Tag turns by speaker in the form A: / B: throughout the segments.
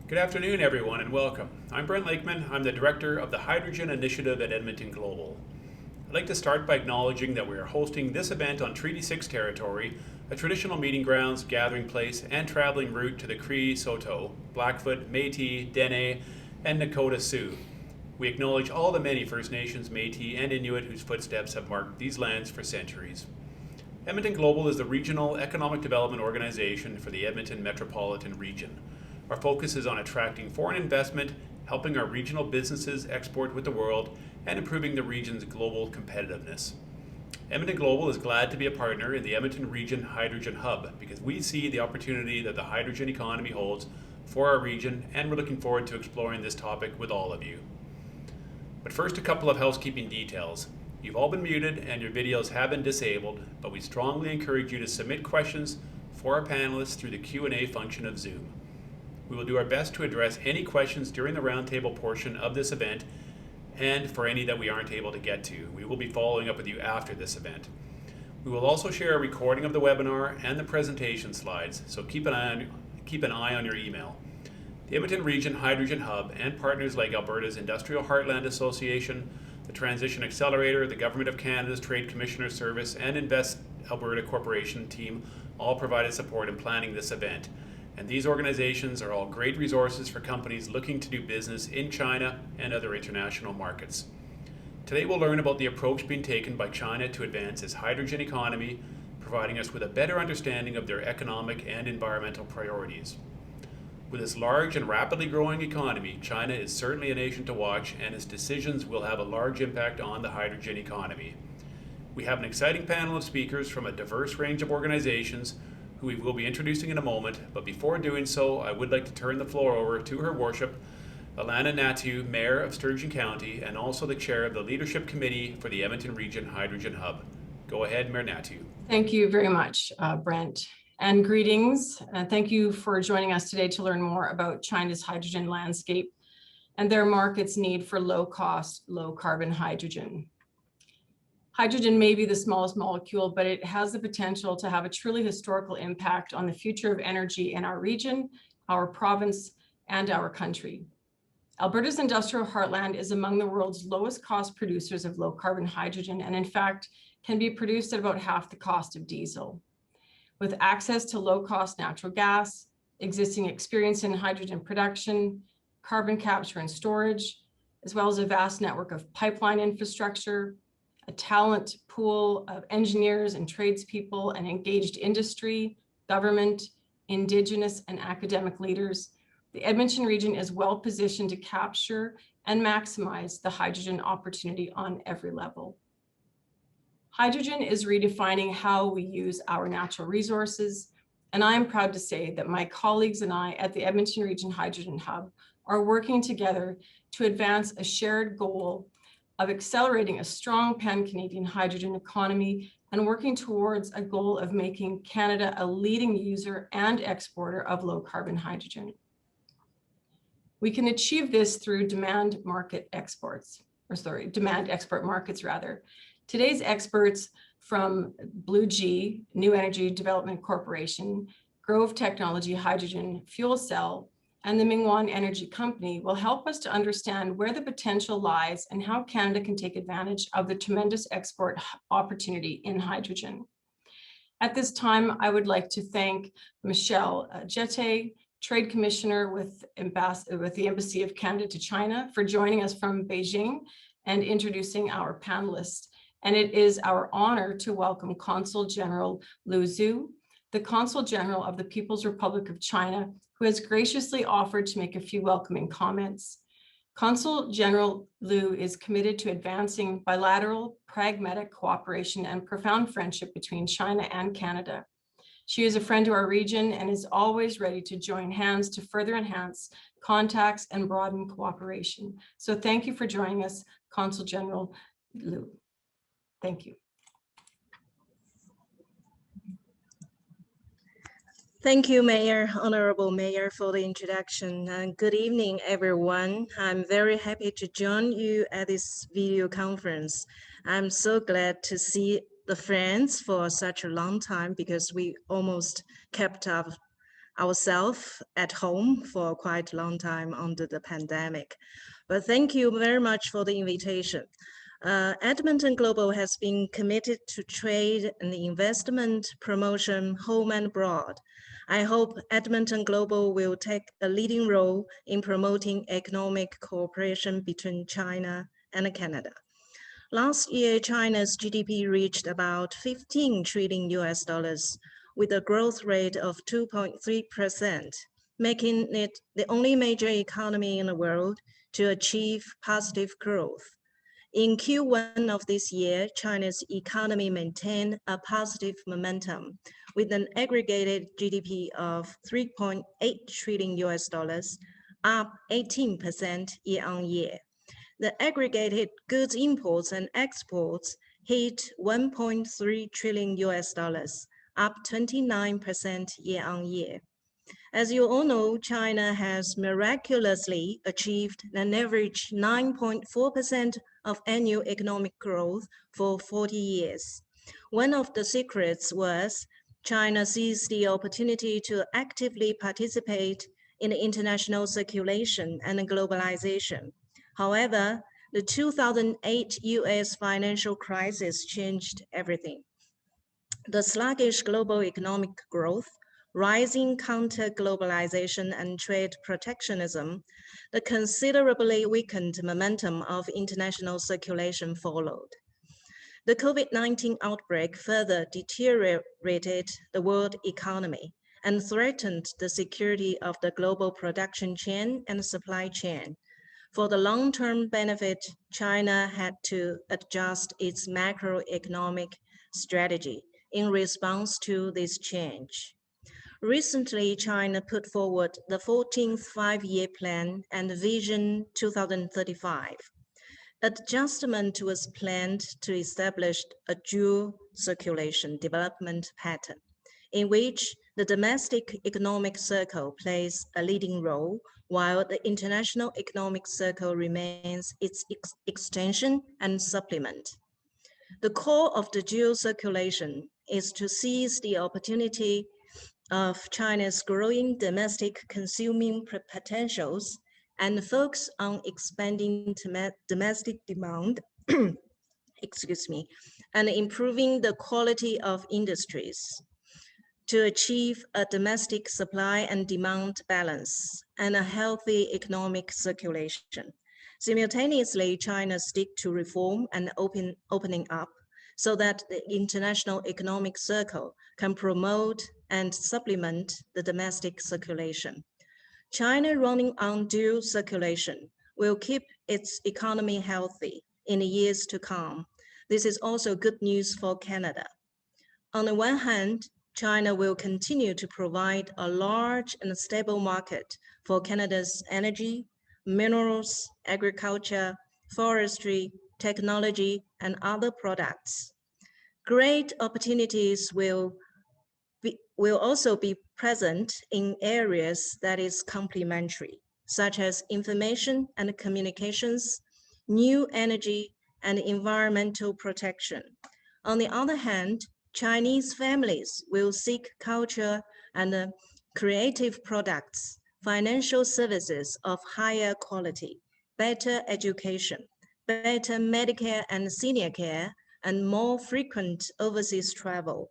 A: Good afternoon, everyone, and welcome. I'm Brent Lakeman. I'm the Director of the Hydrogen Initiative at Edmonton Global. I'd like to start by acknowledging that we are hosting this event on Treaty 6 territory, a traditional meeting grounds, gathering place, and traveling route to the Cree, Saulteaux, Blackfoot, Métis, Dene, and Nakota Sioux. We acknowledge all the many First Nations, Métis, and Inuit whose footsteps have marked these lands for centuries. Edmonton Global is the regional economic development organization for the Edmonton metropolitan region. Our focus is on attracting foreign investment, helping our regional businesses export with the world, and improving the region's global competitiveness. Edmonton Global is glad to be a partner in the Edmonton Region Hydrogen Hub because we see the opportunity that the hydrogen economy holds for our region, and we're looking forward to exploring this topic with all of you. But first, a couple of housekeeping details. You've all been muted and your videos have been disabled, but we strongly encourage you to submit questions for our panelists through the Q&A function of Zoom. We will do our best to address any questions during the roundtable portion of this event, and for any that we aren't able to get to. We will be following up with you after this event. We will also share a recording of the webinar and the presentation slides, so keep an eye on your email. The Edmonton Region Hydrogen Hub and partners like Alberta's Industrial Heartland Association, the Transition Accelerator, the Government of Canada's Trade Commissioner Service, and Invest Alberta Corporation team all provided support in planning this event. And these organizations are all great resources for companies looking to do business in China and other international markets. Today we'll learn about the approach being taken by China to advance its hydrogen economy, providing us with a better understanding of their economic and environmental priorities. With its large and rapidly growing economy, China is certainly a nation to watch, and its decisions will have a large impact on the hydrogen economy. We have an exciting panel of speakers from a diverse range of organizations who we will be introducing in a moment, but before doing so, I would like to turn the floor over to Her Worship, Alana Natu, Mayor of Sturgeon County, and also the Chair of the Leadership Committee for the Edmonton Region Hydrogen Hub. Go ahead, Mayor Natu.
B: Thank you very much, Brent, and greetings. Thank you for joining us today to learn more about China's hydrogen landscape and their market's need for low-cost, low-carbon hydrogen. Hydrogen may be the smallest molecule, but it has the potential to have a truly historical impact on the future of energy in our region, our province, and our country. Alberta's industrial heartland is among the world's lowest cost producers of low carbon hydrogen, and in fact, can be produced at about half the cost of diesel. With access to low cost natural gas, existing experience in hydrogen production, carbon capture and storage, as well as a vast network of pipeline infrastructure, a talent pool of engineers and tradespeople, and engaged industry, government, Indigenous, and academic leaders, the Edmonton region is well positioned to capture and maximize the hydrogen opportunity on every level. Hydrogen is redefining how we use our natural resources, and I am proud to say that my colleagues and I at the Edmonton Region Hydrogen Hub are working together to advance a shared goal of accelerating a strong pan-Canadian hydrogen economy and working towards a goal of making Canada a leading user and exporter of low-carbon hydrogen. We can achieve this through demand export markets rather. Today's experts from Blue G, New Energy Development Corporation, Grove Technology Hydrogen Fuel Cell, and the Mingwan Energy Company will help us to understand where the potential lies and how Canada can take advantage of the tremendous export opportunity in hydrogen. At this time, I would like to thank Michelle Jette, Trade Commissioner with the Embassy of Canada to China, for joining us from Beijing and introducing our panelists. And it is our honor to welcome Consul General Lu Zhu, the Consul General of the People's Republic of China, who has graciously offered to make a few welcoming comments. Consul General Lu is committed to advancing bilateral, pragmatic cooperation and profound friendship between China and Canada. She is a friend to our region and is always ready to join hands to further enhance contacts and broaden cooperation. So thank you for joining us, Consul General Lu. Thank you.
C: Thank you, Mayor, Honorable Mayor, for the introduction. And good evening, everyone. I'm very happy to join you at this video conference. I'm so glad to see the friends for such a long time because we almost kept up ourselves at home for quite a long time under the pandemic. But thank you very much for the invitation. Edmonton Global has been committed to trade and investment promotion home and abroad. I hope Edmonton Global will take a leading role in promoting economic cooperation between China and Canada. Last year, China's GDP reached about 15 trillion US dollars with a growth rate of 2.3%, making it the only major economy in the world to achieve positive growth. In Q1 of this year, China's economy maintained a positive momentum with an aggregated GDP of 3.8 trillion US dollars, up 18% year-on-year. The aggregated goods imports and exports hit 1.3 trillion US dollars, up 29% year-on-year. As you all know, China has miraculously achieved an average 9.4% of annual economic growth for 40 years. One of the secrets was China seized the opportunity to actively participate in the international circulation and globalization. However, the 2008 US financial crisis changed everything. The sluggish global economic growth, rising counter-globalization and trade protectionism, the considerably weakened momentum of international circulation followed. The COVID-19 outbreak further deteriorated the world economy and threatened the security of the global production chain and supply chain. For the long-term benefit, China had to adjust its macroeconomic strategy in response to this change. Recently, China put forward the 14th Five-Year Plan and Vision 2035. Adjustment was planned to establish a dual circulation development pattern, in which the domestic economic circle plays a leading role, while the international economic circle remains its extension and supplement. The core of the dual circulation is to seize the opportunity of China's growing domestic consuming potentials and focus on expanding domestic demand, and improving the quality of industries to achieve a domestic supply and demand balance and a healthy economic circulation. Simultaneously, China sticks to reform and opening up so that the international economic circle can promote and supplement the domestic circulation. China running on dual circulation will keep its economy healthy in the years to come. This is also good news for Canada. On the one hand, China will continue to provide a large and stable market for Canada's energy, minerals, agriculture, forestry, technology, and other products. Great opportunities will also be present in areas that is complementary, such as information and communications, new energy, and environmental protection. On the other hand, Chinese families will seek culture and creative products, financial services of higher quality, better education, better Medicare and senior care, and more frequent overseas travel.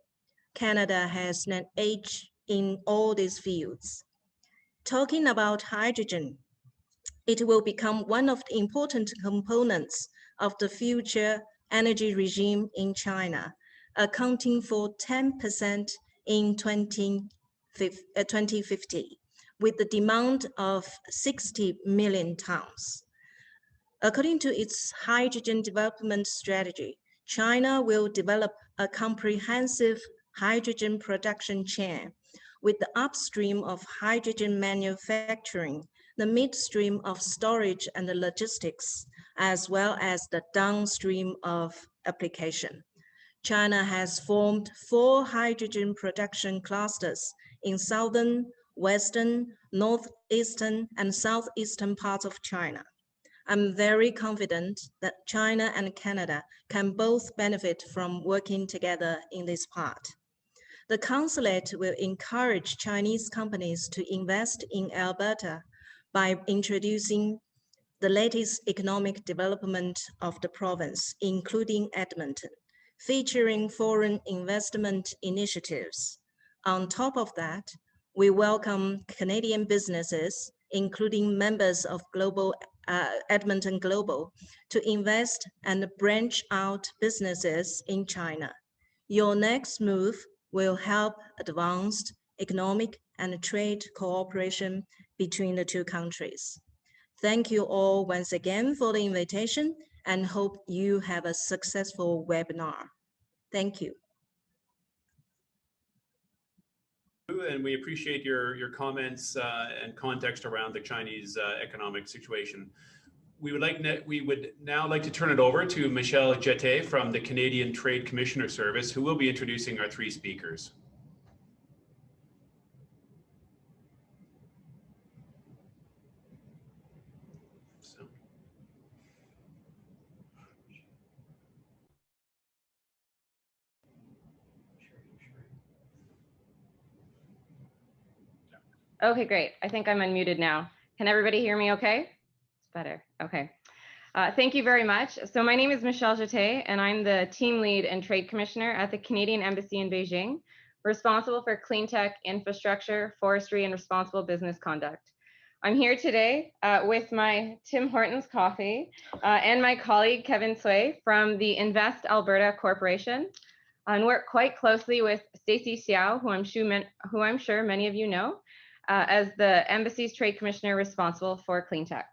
C: Canada has an edge in all these fields. Talking about hydrogen, it will become one of the important components of the future energy regime in China, accounting for 10% in 2050, with the demand of 60 million tons. According to its hydrogen development strategy, China will develop a comprehensive hydrogen production chain with the upstream of hydrogen manufacturing, the midstream of storage and the logistics, as well as the downstream of application. China has formed 4 hydrogen production clusters in southern, western, northeastern, and southeastern parts of China. I'm very confident that China and Canada can both benefit from working together in this part. The consulate will encourage Chinese companies to invest in Alberta by introducing the latest economic development of the province, including Edmonton, featuring foreign investment initiatives. On top of that, we welcome Canadian businesses, including members of Edmonton Global, to invest and branch out businesses in China. Your next move will help advance economic and trade cooperation between the two countries. Thank you all once again for the invitation and hope you have a successful webinar. Thank you.
A: And we appreciate your comments and context around the Chinese economic situation. We would now like to turn it over to Michelle Jeté from the Canadian Trade Commissioner Service, who will be introducing our three speakers.
D: Okay, great. I think I'm unmuted now. Can everybody hear me okay? It's better. Okay. Thank you very much. So my name is Michelle Jeté, and I'm the team lead and trade commissioner at the Canadian Embassy in Beijing, responsible for clean tech, infrastructure, forestry, and responsible business conduct. I'm here today with my Tim Hortons coffee and my colleague Kevin Sway from the Invest Alberta Corporation, and work quite closely with Stacey Xiao, who I'm sure many of you know, as the Embassy's Trade Commissioner responsible for clean tech.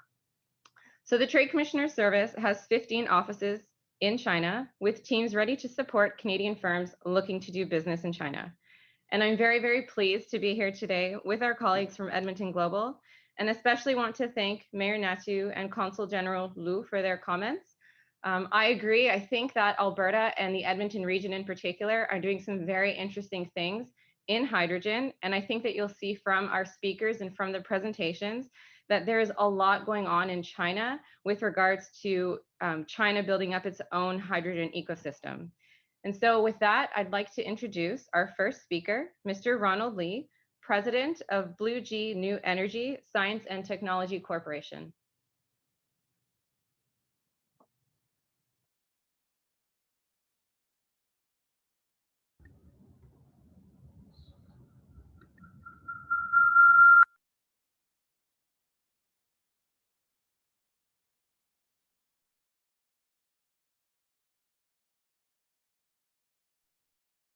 D: So the Trade Commissioner Service has 15 offices in China with teams ready to support Canadian firms looking to do business in China. And I'm very, very pleased to be here today with our colleagues from Edmonton Global, and especially want to thank Mayor Natu and Consul General Liu for their comments. I agree. I think that Alberta and the Edmonton region in particular are doing some very interesting things in hydrogen. And I think that you'll see from our speakers and from the presentations that there is a lot going on in China with regards to China building up its own hydrogen ecosystem. And so with that, I'd like to introduce our first speaker, Mr. Ronald Lee, President of Blue G New Energy Science and Technology Corporation.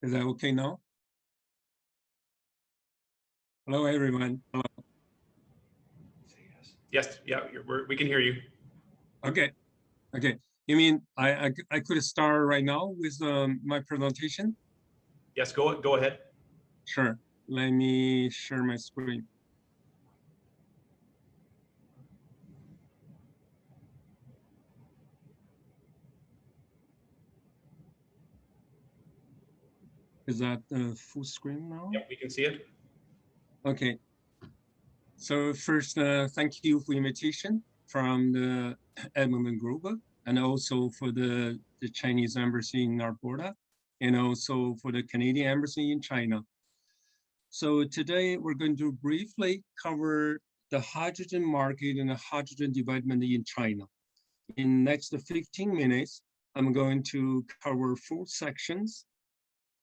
E: Is that okay now? Hello, everyone. Hello.
A: Yes, yeah, we can hear you.
E: Okay, okay. You mean I could start right now with my presentation?
A: Yes, go ahead.
E: Sure. Let me share my screen. Is that full screen now?
A: Yep, we can see it.
E: Okay. So first, thank you for the invitation from the Edmonton Global, and also for the Chinese Embassy in Alberta, and also for the Canadian Embassy in China. So today we're going to briefly cover the hydrogen market and the hydrogen development in China. In next 15 minutes, I'm going to cover 4 sections.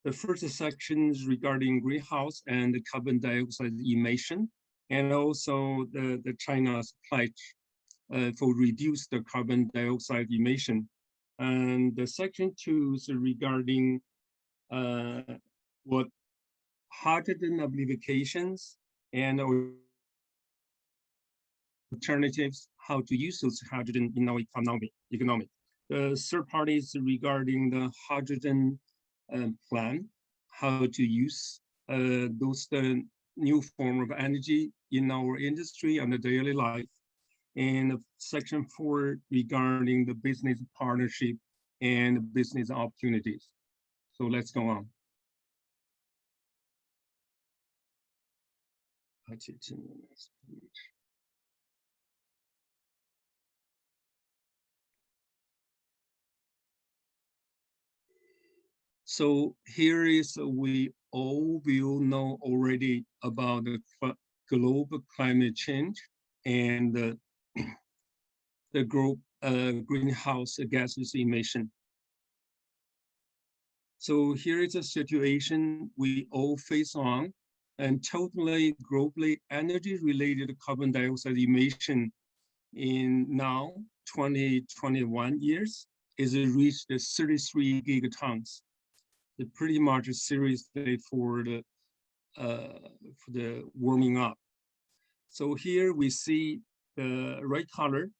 E: The first section is regarding greenhouse and the carbon dioxide emission, and also the China's pledge for reduce the carbon dioxide emission. And the section 2 is regarding what hydrogen applications and alternatives, how to use those hydrogen in our economy. The third part is regarding the hydrogen plan, how to use those new form of energy in our industry and the daily life. And section 4 regarding the business partnership and business opportunities. So let's go on. So here is we all will know already about the global climate change and the greenhouse gases emission. So here is a situation we all face on, and totally globally energy-related carbon dioxide emission in now 2021 years is reached 33 gigatons. It's pretty much seriously for the warming up. So here we see the red color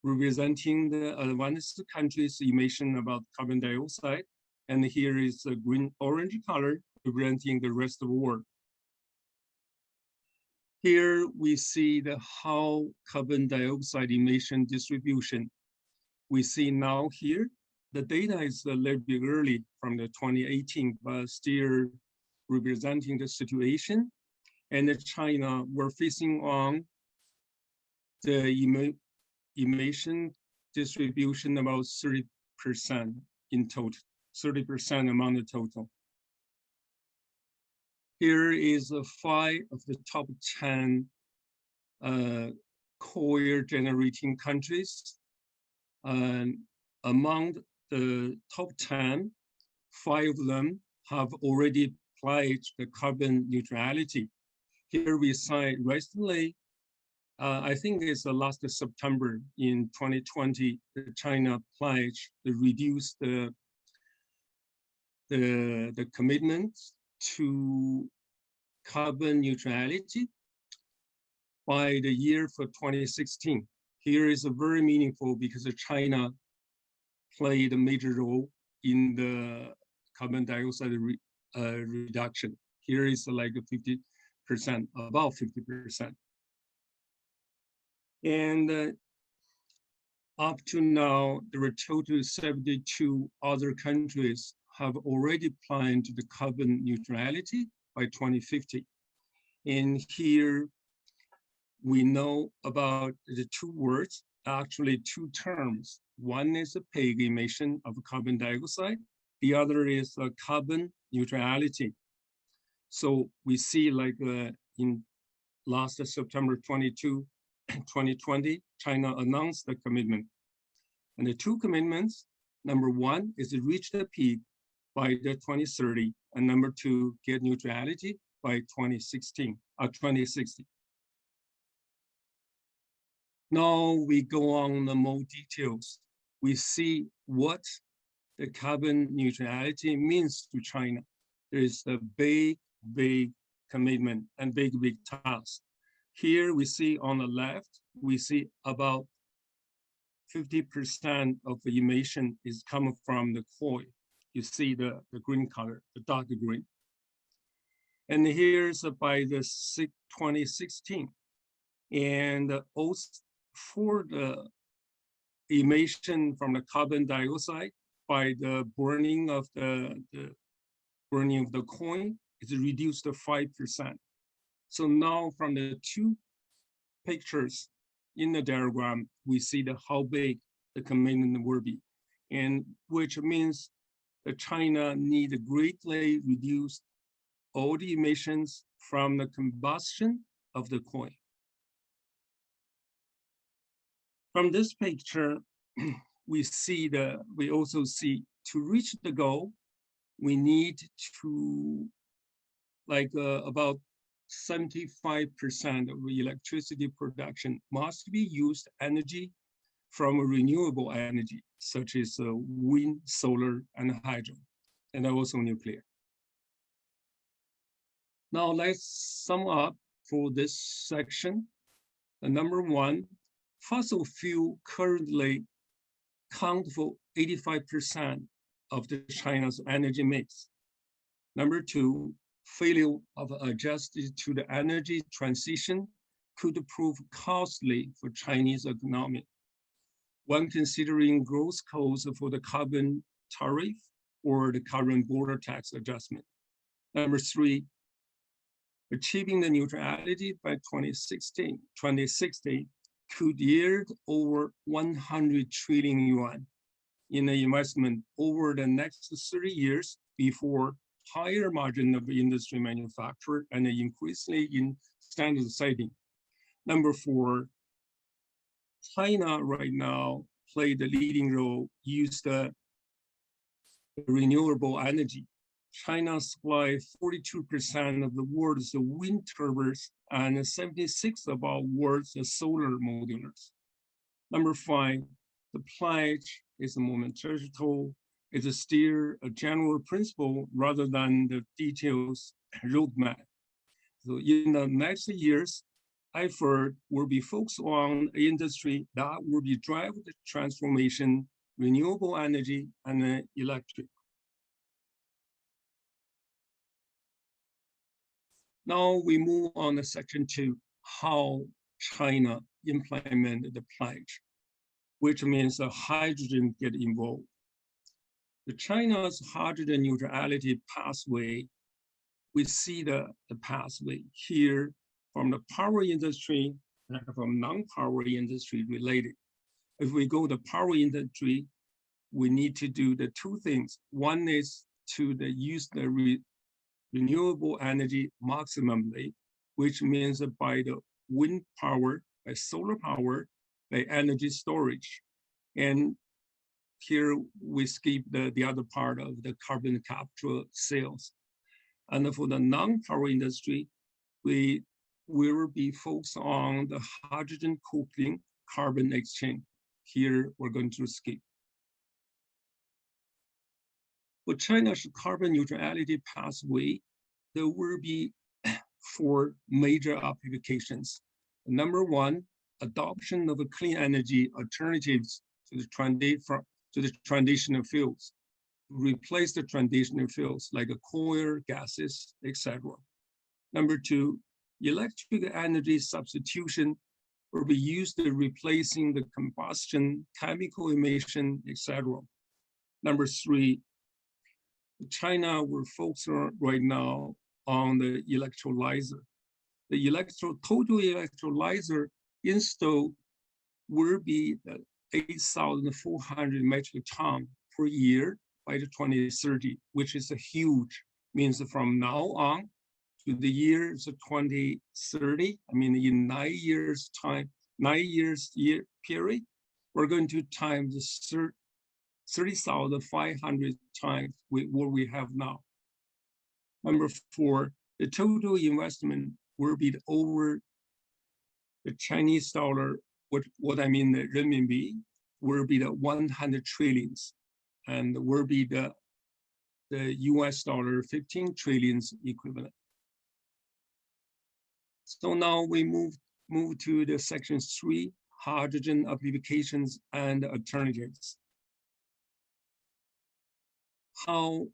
E: representing the advanced countries' emission about carbon dioxide. And here is the green-orange color representing the rest of the world. Here we see how carbon dioxide emission distribution. We see now here, the data is a little bit early from the 2018, but still representing the situation. And China, we're facing on the emission distribution about 30% in total, 30% among the total. Here is 5 of the top 10 coal generating countries. Among the top 10, 5 of them have already pledged the carbon neutrality. Here we signed recently, I think it's the last September in 2020, China pledged to reduce the commitment to carbon neutrality by the year for 2016. Here is a very meaningful because China played a major role in the carbon dioxide reduction. Here is like 50%, about 50%. And up to now, there are total 72 other countries have already planned the carbon neutrality by 2050. And here we know about the 2 words, actually 2 terms. One is a peg emission of carbon dioxide. The other is carbon neutrality. So we see like in last September 22, 2020, China announced the commitment. And the 2 commitments, number 1 is to reach the peak by the 2030, and number 2, get neutrality by 2060. Now we go on the more details. We see what the carbon neutrality means to China. There is a big commitment and big task. Here we see on the left, we see about 50% of the emission is coming from the coal. You see the green color, the dark green. And here's by the 2016. And also for the emission from the carbon dioxide by the burning of the coal, it's reduced to 5%. So now from the 2 pictures in the diagram, we see how big the commitment will be, and which means that China need to greatly reduce all the emissions from the combustion of the coal. From this picture, we also see to reach the goal, we need to about 75% of electricity production must be used energy from renewable energy, such as wind, solar, and hydro, and also nuclear. Now let's sum up for this section. Number 1, fossil fuel currently count for 85% of China's energy mix. Number 2, failure of adjusting to the energy transition could prove costly for Chinese economy when considering growth costs for the carbon tariff or the carbon border tax adjustment. Number 3, achieving the neutrality by 2060 could yield over 100 trillion yuan in the investment over the next 30 years before higher margin of industry manufacturer and increasingly in standard setting. Number 4, China right now played the leading role, used renewable energy. China supplies 42% of the world's wind turbines and 76% of our world's solar modulars. Number 5, the pledge is a momentary tool. It's still a general principle rather than the details roadmap. So in the next years, effort will be focused on industry that will be driving the transformation, renewable energy, and electric. Now we move on to section 2, how China implemented the pledge, which means the hydrogen get involved. The China's hydrogen neutrality pathway, we see the pathway here from the power industry and from non-power industry related. If we go to power industry, we need to do the 2 things. One is to use the renewable energy maximally, which means by the wind power, by solar power, by energy storage. And here we skip the other part of the carbon capture sales. And for the non-power industry, we will be focused on the hydrogen cooling carbon exchange. Here we're going to skip. For China's carbon neutrality pathway, there will be 4 major applications. Number 1, adoption of clean energy alternatives to the traditional fuels, replace the traditional fuels like coal, gases, etc. Number 2, electric energy substitution will be used to replacing the combustion, chemical emission, etc. Number 3, China will focus right now on the electrolyzer. The total electrolyzer installed will be 8,400 metric tons per year by 2030, which is a huge, means from now on to the year 2030, I mean in 9 years time, 9 years year period, we're going to times 30,500 times what we have now. Number 4, the total investment will be over the Chinese dollar, what I mean the renminbi, will be the 100 trillions, and will be the US dollar 15 trillions equivalent. So now we move to the section 3, hydrogen applications and alternatives. How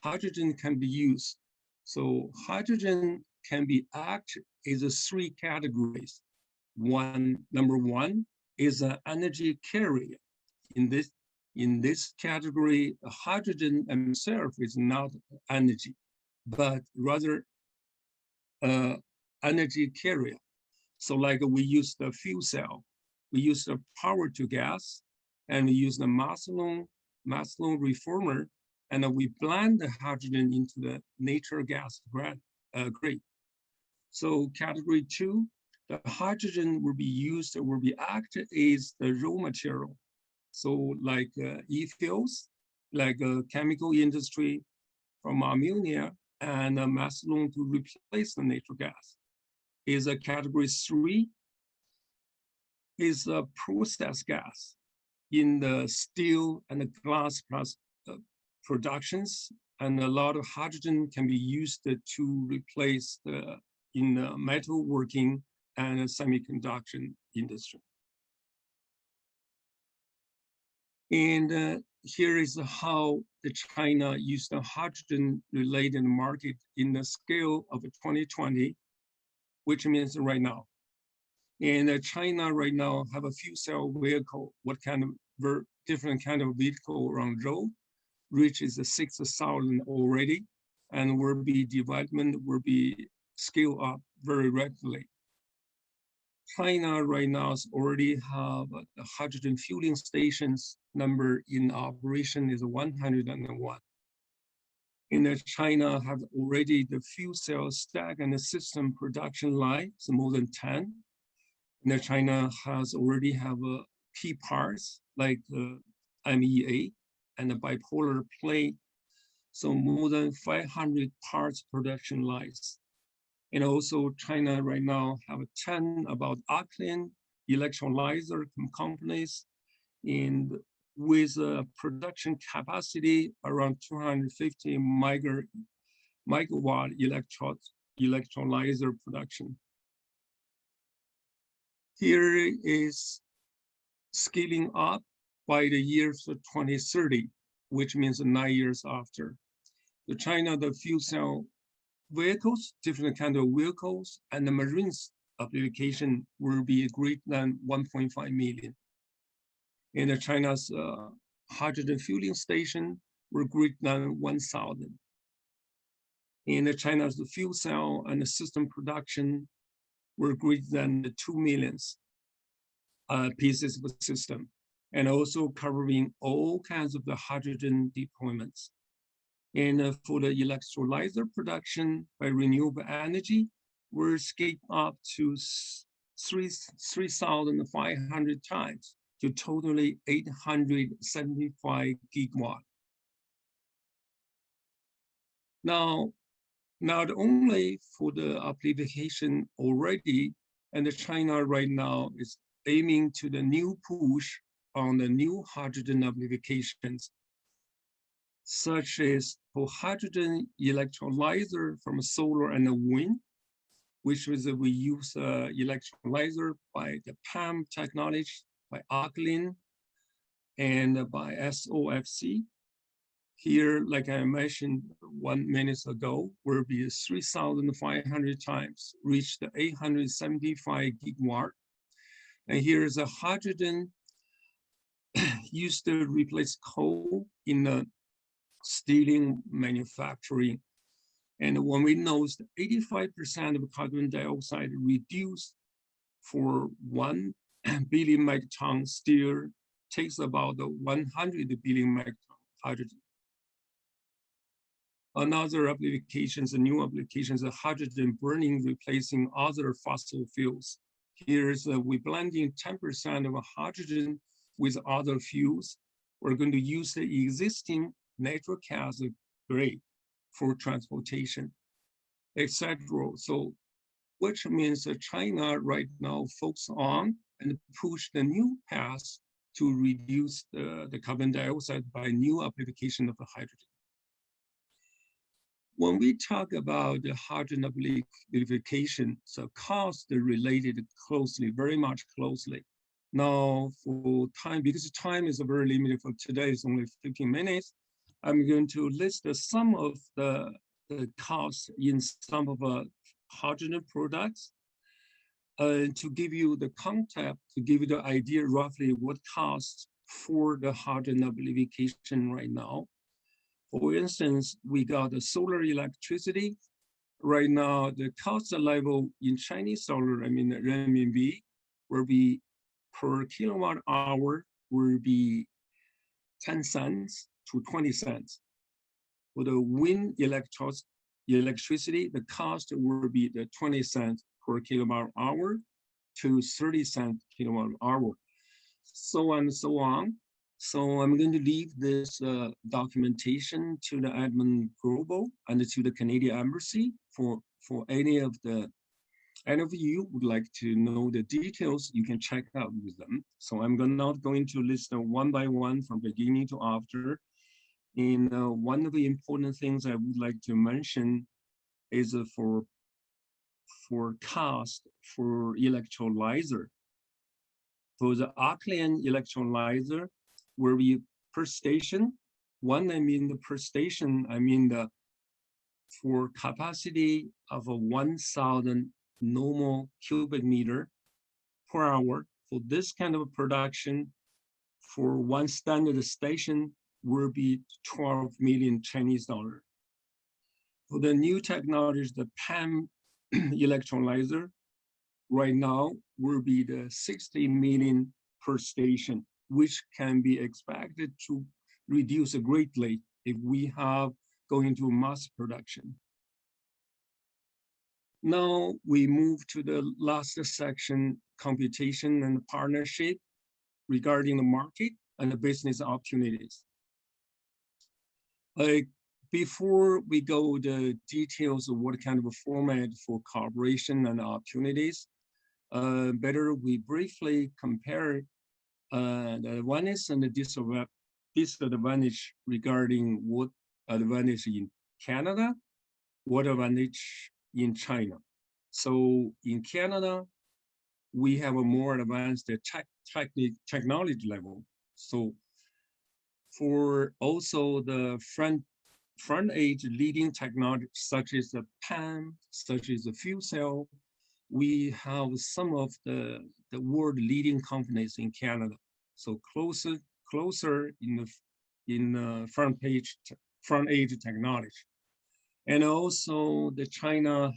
E: hydrogen can be used. So hydrogen can be acted in 3 categories. Number 1 is an energy carrier. In this category, hydrogen itself is not energy, but rather energy carrier. So like we use the fuel cell, we use the power to gas, and we use the Massillon reformer, and we blend the hydrogen into the natural gas grade. So category 2, the hydrogen will be acted as the raw material. So like e-fuels, like chemical industry from ammonia and Massillon to replace the natural gas. Is a category 3 is a process gas in the steel and the glass productions, and a lot of hydrogen can be used to replace in the metalworking and semiconductor industry. And here is how the China used the hydrogen-related market in the scale of 2020, which means right now. And China right now have a fuel cell vehicle, different kind of vehicle on road, reaches 6,000 already, and development will be scaled up very rapidly. China right now already have the hydrogen fueling stations number in operation is 101. In China have already the fuel cell stack and the system production lines, more than 10. And China has already have key parts like the MEA and the bipolar plate. So more than 500 parts production lines. And also China right now have 10 about alkaline electrolyzer companies with a production capacity around 250 megawatt electrolyzer production. Here is scaling up by the year 2030, which means 9 years after. The China, the fuel cell vehicles, different kind of vehicles, and the marine application will be greater than 1.5 million. In China's hydrogen fueling station were greater than 1,000. In China's fuel cell and the system production were greater than 2 million pieces of the system, and also covering all kinds of the hydrogen deployments. And for the electrolyzer production by renewable energy, we're scaled up to 3,500 times to totally 875 gigawatt. Now, not only for the application already, and China right now is aiming to the new push on the new hydrogen applications, such as for hydrogen electrolyzer from solar and the wind, which is we use electrolyzer by the PAM technology, by alkaline, and by SOFC. Here, like I mentioned 1 minute ago, will be 3,500 times, reach the 875 gigawatt. And here is a hydrogen used to replace coal in the steel manufacturing. And when we know 85% of carbon dioxide reduced for 1 billion megaton steel takes about 100 billion megaton hydrogen. Another applications, new applications, are hydrogen burning, replacing other fossil fuels. Here's we blending 10% of hydrogen with other fuels. We're going to use the existing natural gas grid for transportation, etc. So, which means that China right now focus on and push the new path to reduce the carbon dioxide by new application of the hydrogen. When we talk about the hydrogen application, so cost related closely, very much closely. Now for time, because time is very limited for today, it's only 15 minutes, I'm going to list some of the costs in some of the hydrogen products to give you the concept, to give you the idea roughly what costs for the hydrogen application right now. For instance, we got the solar electricity. Right now, the cost level in Chinese solar, I mean, renminbi, will be per kilowatt hour will be 10 cents to 20 cents. For the wind electricity, the cost will be the 20 cents per kilowatt hour to 30 cents kilowatt hour, so on and so on. So I'm going to leave this documentation to the admin global and to the Canadian Embassy for any of you would like to know the details, you can check out with them. So I'm not going to list them one by one from beginning to after. And one of the important things I would like to mention is for cost for electrolyzer. For the alkaline electrolyzer, where we per station, per station, for capacity of 1,000 normal cubic meter per hour. For this kind of production, for one standard station will be 12 million Chinese dollar. For the new technologies, the PAM electrolyzer, right now will be the 60 million per station, which can be expected to reduce greatly if we have going to mass production. Now we move to the last section, computation and partnership regarding the market and the business opportunities. Before we go the details of what kind of a format for cooperation and opportunities, better we briefly compare the advantage and the disadvantage regarding what advantage in Canada, what advantage in China. So in Canada, we have a more advanced technology level. So for also the front edge leading technology, such as the PAM, such as the fuel cell, we have some of the world leading companies in Canada. So closer in the front edge technology. And also the Canada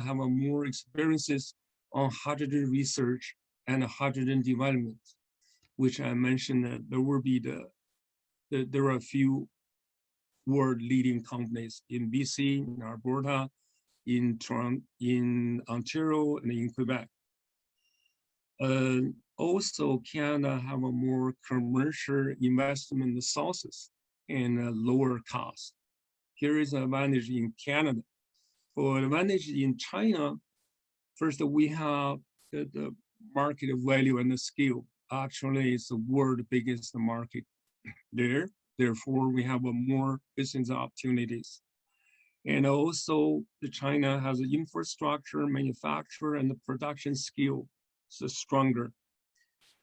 E: have a more experiences on hydrogen research and hydrogen development, which I mentioned that there will be there are a few world leading companies in BC, in Alberta, in Toronto, in Ontario, and in Quebec. Also, Canada have a more commercial investment sources and a lower cost. Here is an advantage in Canada. For advantage in China, first we have the market value and the scale. Actually, it's the world biggest market there. Therefore, we have a more business opportunities. And also, China has an infrastructure, manufacture, and the production skill, so stronger.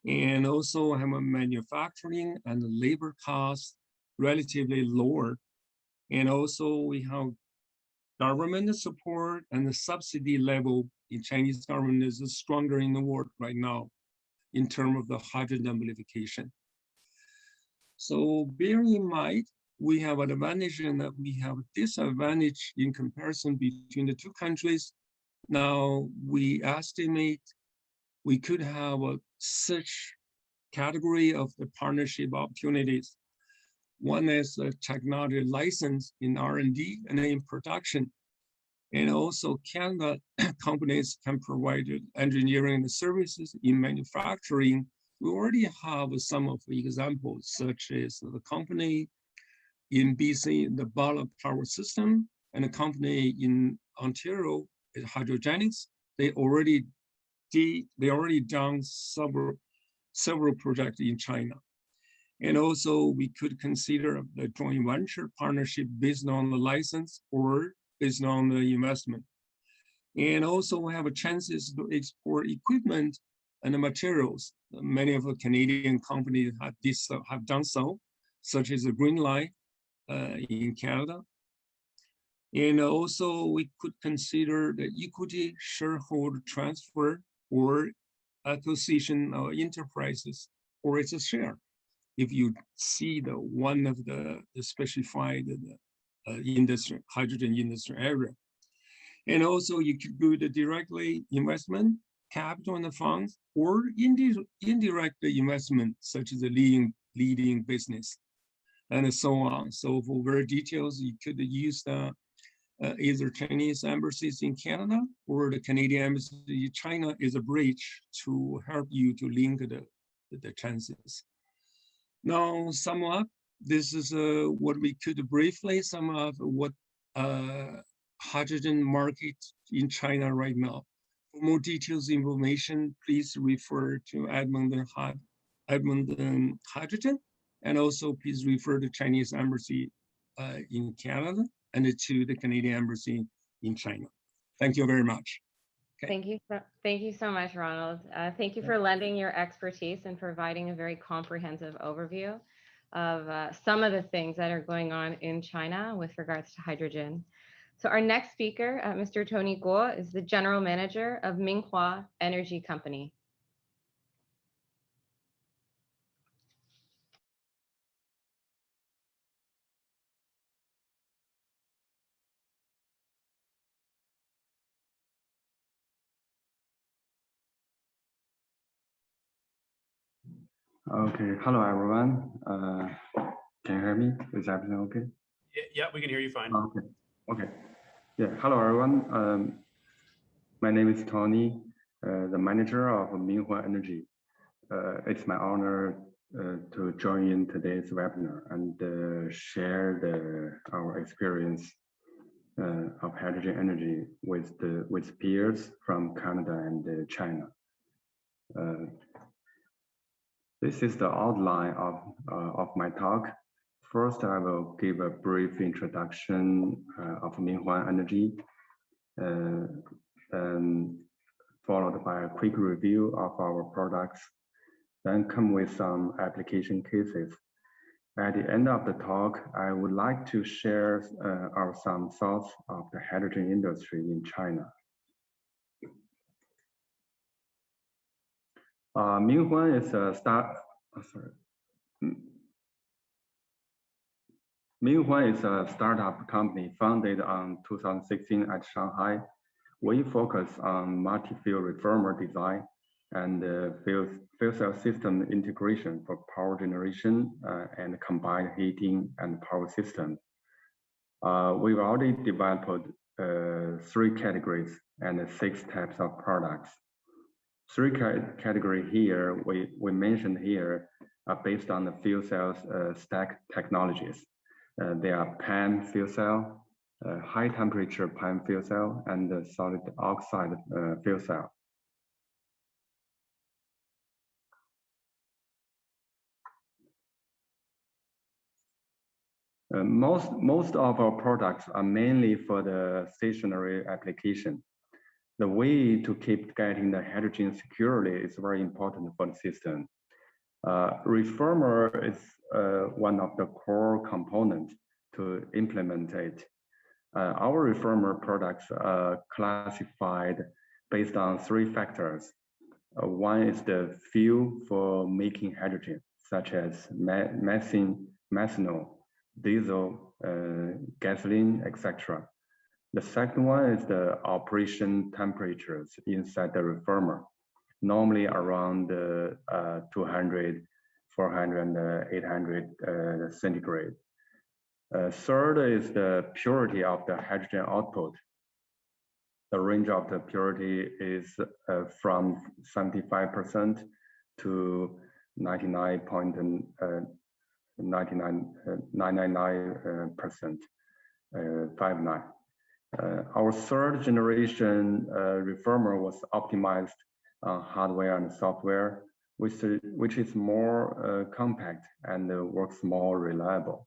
E: And also have a manufacturing and the labor cost relatively lower. And also we have government support and the subsidy level in Chinese government is stronger in the world right now in terms of the hydrogen amplification. So bearing in mind, we have an advantage and that we have a disadvantage in comparison between the two countries. Now we estimate we could have such category of the partnership opportunities. One is a technology license in R&D and in production. And also Canada companies can provide engineering services in manufacturing. We already have some of the examples, such as the company in BC, the Bala Power System, and a company in Ontario, Hydrogenics. They already done several projects in China. And also we could consider the joint venture partnership based on the license or based on the investment. And also we have a chances to export equipment and the materials. Many of the Canadian companies have done so, such as the Green Line in Canada. And also we could consider the equity shareholder transfer or acquisition of enterprises or it's a share. If you see the one of the specified industry, hydrogen industry area. And also you could do the directly investment, capital in the funds, or indirect investment, such as the leading business, and so on. So for very details, you could use the either Chinese embassies in Canada or the Canadian embassy in China is a bridge to help you to link the chances. Now, sum up, this is what we could briefly sum up what hydrogen market in China right now. For more details information, please refer to Edmonton Hydrogen, and also please refer to Chinese embassy in Canada and to the Canadian embassy in China. Thank you very much.
D: Okay. Thank you so much, Ronald. Thank you for lending your expertise and providing a very comprehensive overview of some of the things that are going on in China with regards to hydrogen. So our next speaker, Mr. Tony Guo, is the General Manager of Minghua Energy Company.
F: Okay, hello everyone. Can you hear me? Is everything okay?
A: Yeah, we can hear you fine.
F: Okay. Okay. Yeah. Hello, everyone. My name is Tony, the manager of Minghua Energy. It's my honor to join in today's webinar and share our experience of hydrogen energy with peers from Canada and China. This is the outline of my talk. First, I will give a brief introduction of Minghua Energy, followed by a quick review of our products, then come with some application cases. At the end of the talk, I would like to share some thoughts of the hydrogen industry in China. Minghua is a Minghua is a startup company founded in 2016 at Shanghai. We focus on multi-fuel reformer design and fuel cell system integration for power generation and combined heating and power systems. We've already developed 3 categories and 6 types of products. 3 categories here we mentioned here are based on the fuel cells stack technologies. They are PEM fuel cell, high temperature PEM fuel cell, and the solid oxide fuel cell. Most of our products are mainly for the stationary application. The way to keep getting the hydrogen securely is very important for the system. Reformer is one of the core components to implement it. Our reformer products are classified based on 3 factors. One is the fuel for making hydrogen, such as methane, methanol, diesel, gasoline, etc. The second one is the operation temperatures inside the reformer, normally around 200, 400, and 800 centigrade. Third is the purity of the hydrogen output. The range of the purity is from 75% to 99.999%, 59. Our 3rd generation reformer was optimized on hardware and software, which is more compact and works more reliable.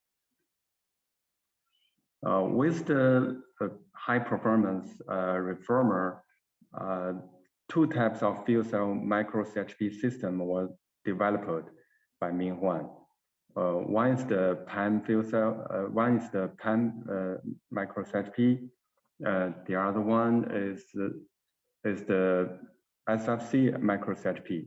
F: With the high performance reformer, 2 types of fuel cell micro CHP system were developed by Minghua. One is the PEM fuel cell, one is the PEM micro CHP. The other one is the SFC micro CHP.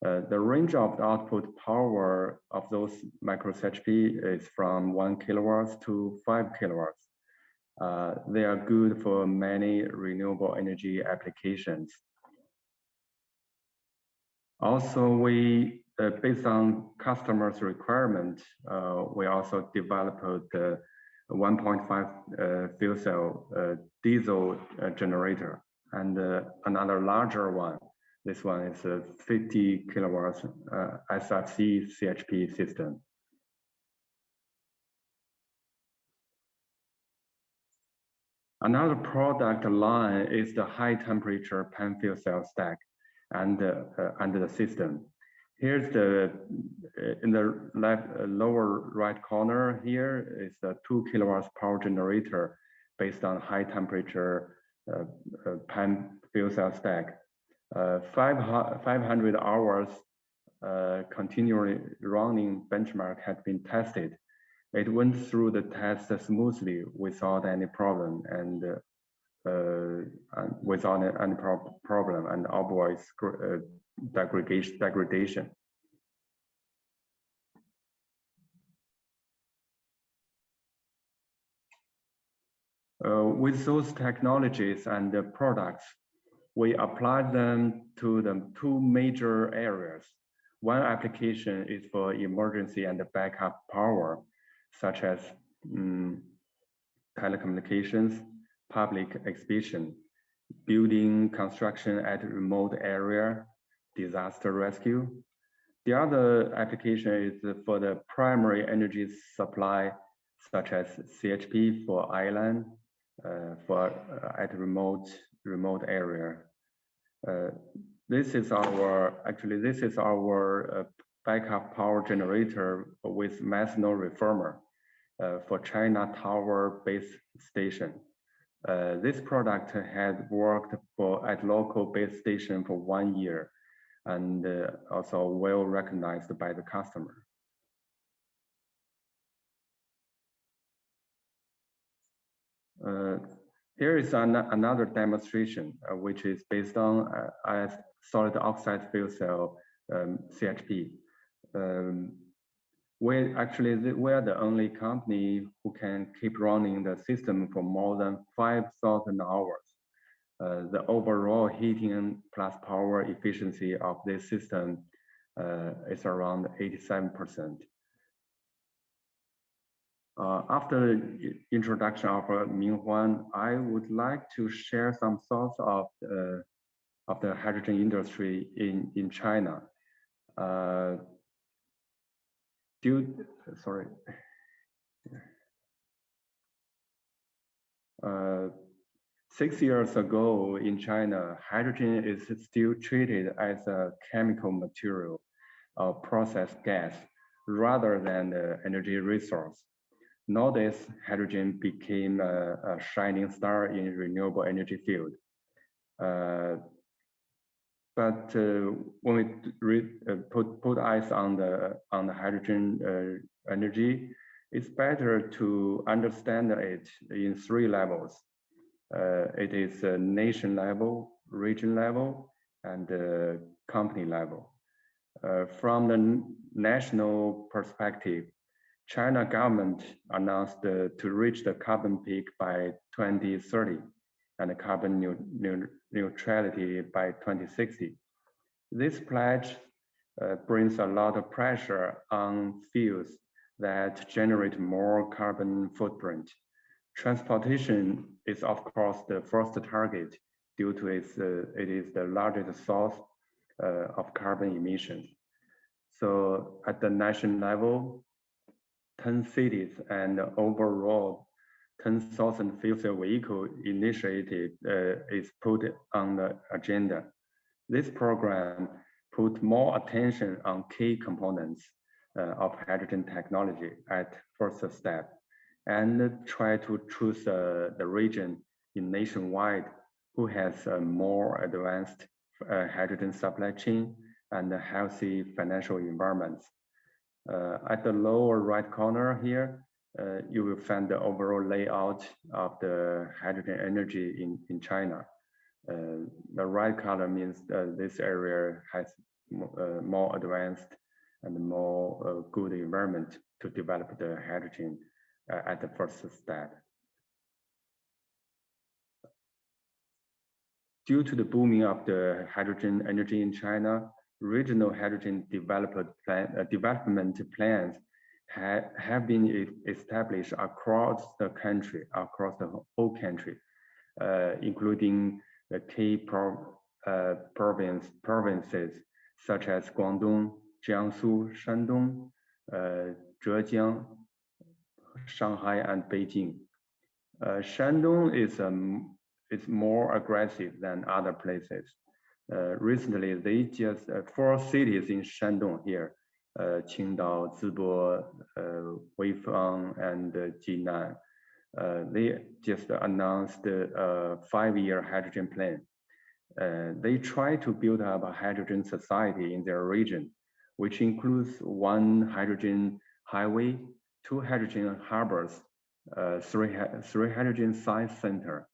F: The range of the output power of those micro CHP is from 1 kilowatts to 5 kilowatts. They are good for many renewable energy applications. Also, based on customers' requirement, we also developed the 1.5 fuel cell diesel generator and another larger one. This one is a 50 kilowatts SFC CHP system. Another product line is the high temperature PEM fuel cell stack and the system. Here's in the lower right corner here is the 2 kilowatts power generator based on high temperature PEM fuel cell stack. 500 hours continually running benchmark had been tested. It went through the test smoothly without any problem and without any problem and avoid degradation. With those technologies and the products, we applied them to the 2 major areas. One application is for emergency and backup power, such as telecommunications, public exhibition, building construction at remote area, disaster rescue. The other application is for the primary energy supply, such as CHP for island, at remote area. This is our backup power generator with methanol reformer for China Tower base station. This product had worked at local base station for 1 year and also well recognized by the customer. Here is another demonstration, which is based on solid oxide fuel cell CHP. We are the only company who can keep running the system for more than 5,000 hours. The overall heating plus power efficiency of this system is around 87%. After the introduction of Minghuan, I would like to share some thoughts of the hydrogen industry in China. 6 years ago in China, hydrogen is still treated as a chemical material or processed gas rather than the energy resource. Nowadays, hydrogen became a shining star in renewable energy field. But when we put eyes on the hydrogen energy, it's better to understand it in 3 levels. It is a nation level, region level, and company level. From the national perspective, China government announced to reach the carbon peak by 2030 and the carbon neutrality by 2060. This pledge brings a lot of pressure on fields that generate more carbon footprint. Transportation is, of course, the first target due to it is the largest source of carbon emissions. So at the national level, 10 cities and overall 10,000 fuel cell vehicle initiative is put on the agenda. This program put more attention on key components of hydrogen technology at first step and try to choose the region in nationwide who has a more advanced hydrogen supply chain and a healthy financial environments. At the lower right corner here, you will find the overall layout of the hydrogen energy in China. The right color means this area has more advanced and more good environment to develop the hydrogen at the first step. Due to the booming of the hydrogen energy in China, regional hydrogen development plans have been established across the country, across the whole country, including the key provinces such as Guangdong, Jiangsu, Shandong, Zhejiang, Shanghai, and Beijing. Shandong is more aggressive than other places. Recently, they just 4 cities in Shandong here, Qingdao, Zibo, Weifang, and Jinan. They just announced a 5-year hydrogen plan. They try to build up a hydrogen society in their region, which includes 1 hydrogen highway, 2 hydrogen harbors, 3 hydrogen science center,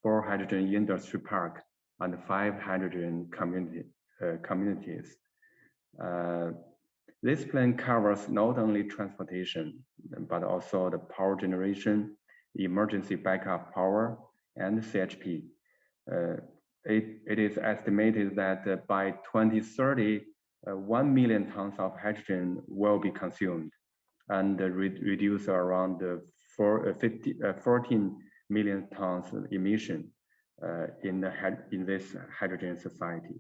F: 4 hydrogen industry park, and 5 hydrogen communities. This plan covers not only transportation, but also the power generation, emergency backup power, and CHP. It is estimated that by 2030, 1 million tons of hydrogen will be consumed and reduce around 14 million tons of emission in this hydrogen society.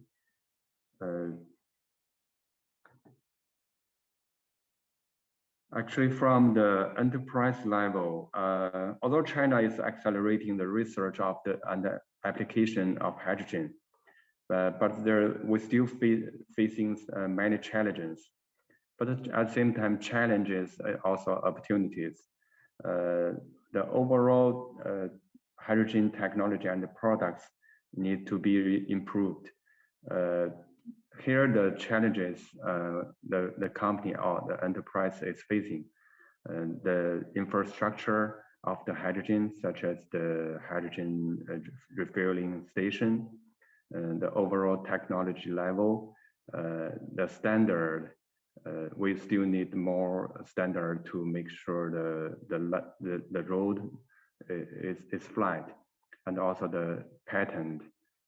F: Actually, from the enterprise level, although China is accelerating the research of and the application of hydrogen, but we're still facing many challenges. But at the same time, challenges are also opportunities. The overall hydrogen technology and the products need to be improved. Here, the challenges the company or the enterprise is facing, the infrastructure of the hydrogen, such as the hydrogen refueling station, the overall technology level, the standard. We still need more standard to make sure the road is flat, and also the patent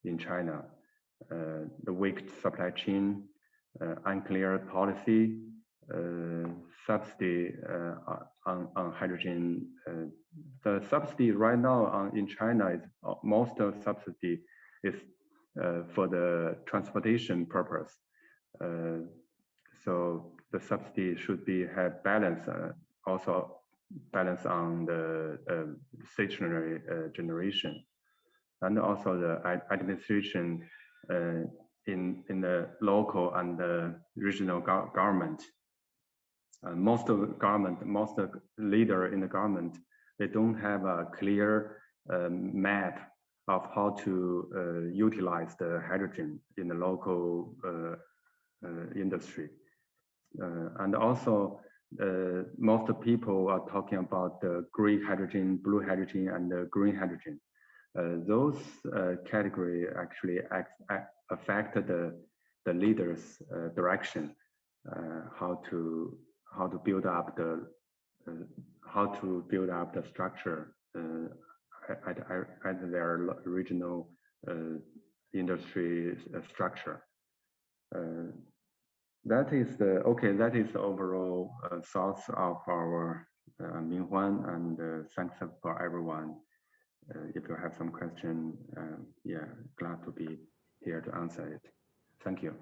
F: in China. The weak supply chain, unclear policy, subsidy on hydrogen. The subsidy right now in China is most of subsidy is for the transportation purpose. So the subsidy should have balance, also balance on the stationary generation, and also the administration in the local and the regional government. Most of the leader in the government, they don't have a clear map of how to utilize the hydrogen in the local industry. And also, most people are talking about the green hydrogen, blue hydrogen, and the green hydrogen. Those category actually affect the leaders' direction, how to build up the structure at their regional industry structure. That is the overall thoughts of our Minghuan, and thanks for everyone. If you have some question, yeah, glad to be here to answer it. Thank you.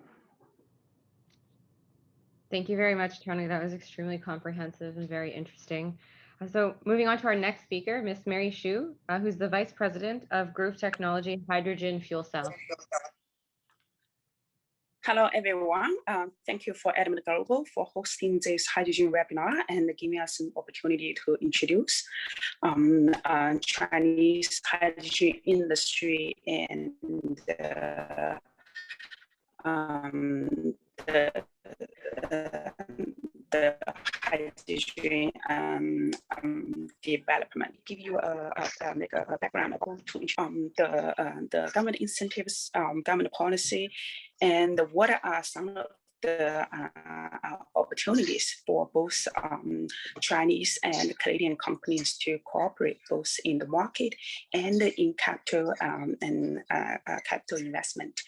D: Thank you very much, Tony. That was extremely comprehensive and very interesting. So moving on to our next speaker, Miss Mary Xu, who's the Vice President of Growth Technology Hydrogen Fuel Cell.
G: Hello, everyone. Thank you for Element Global for hosting this hydrogen webinar and giving us an opportunity to introduce Chinese hydrogen industry and the hydrogen development. Give you a background about the government incentives, government policy, and what are some of the opportunities for both Chinese and Canadian companies to cooperate both in the market and in capital and capital investment.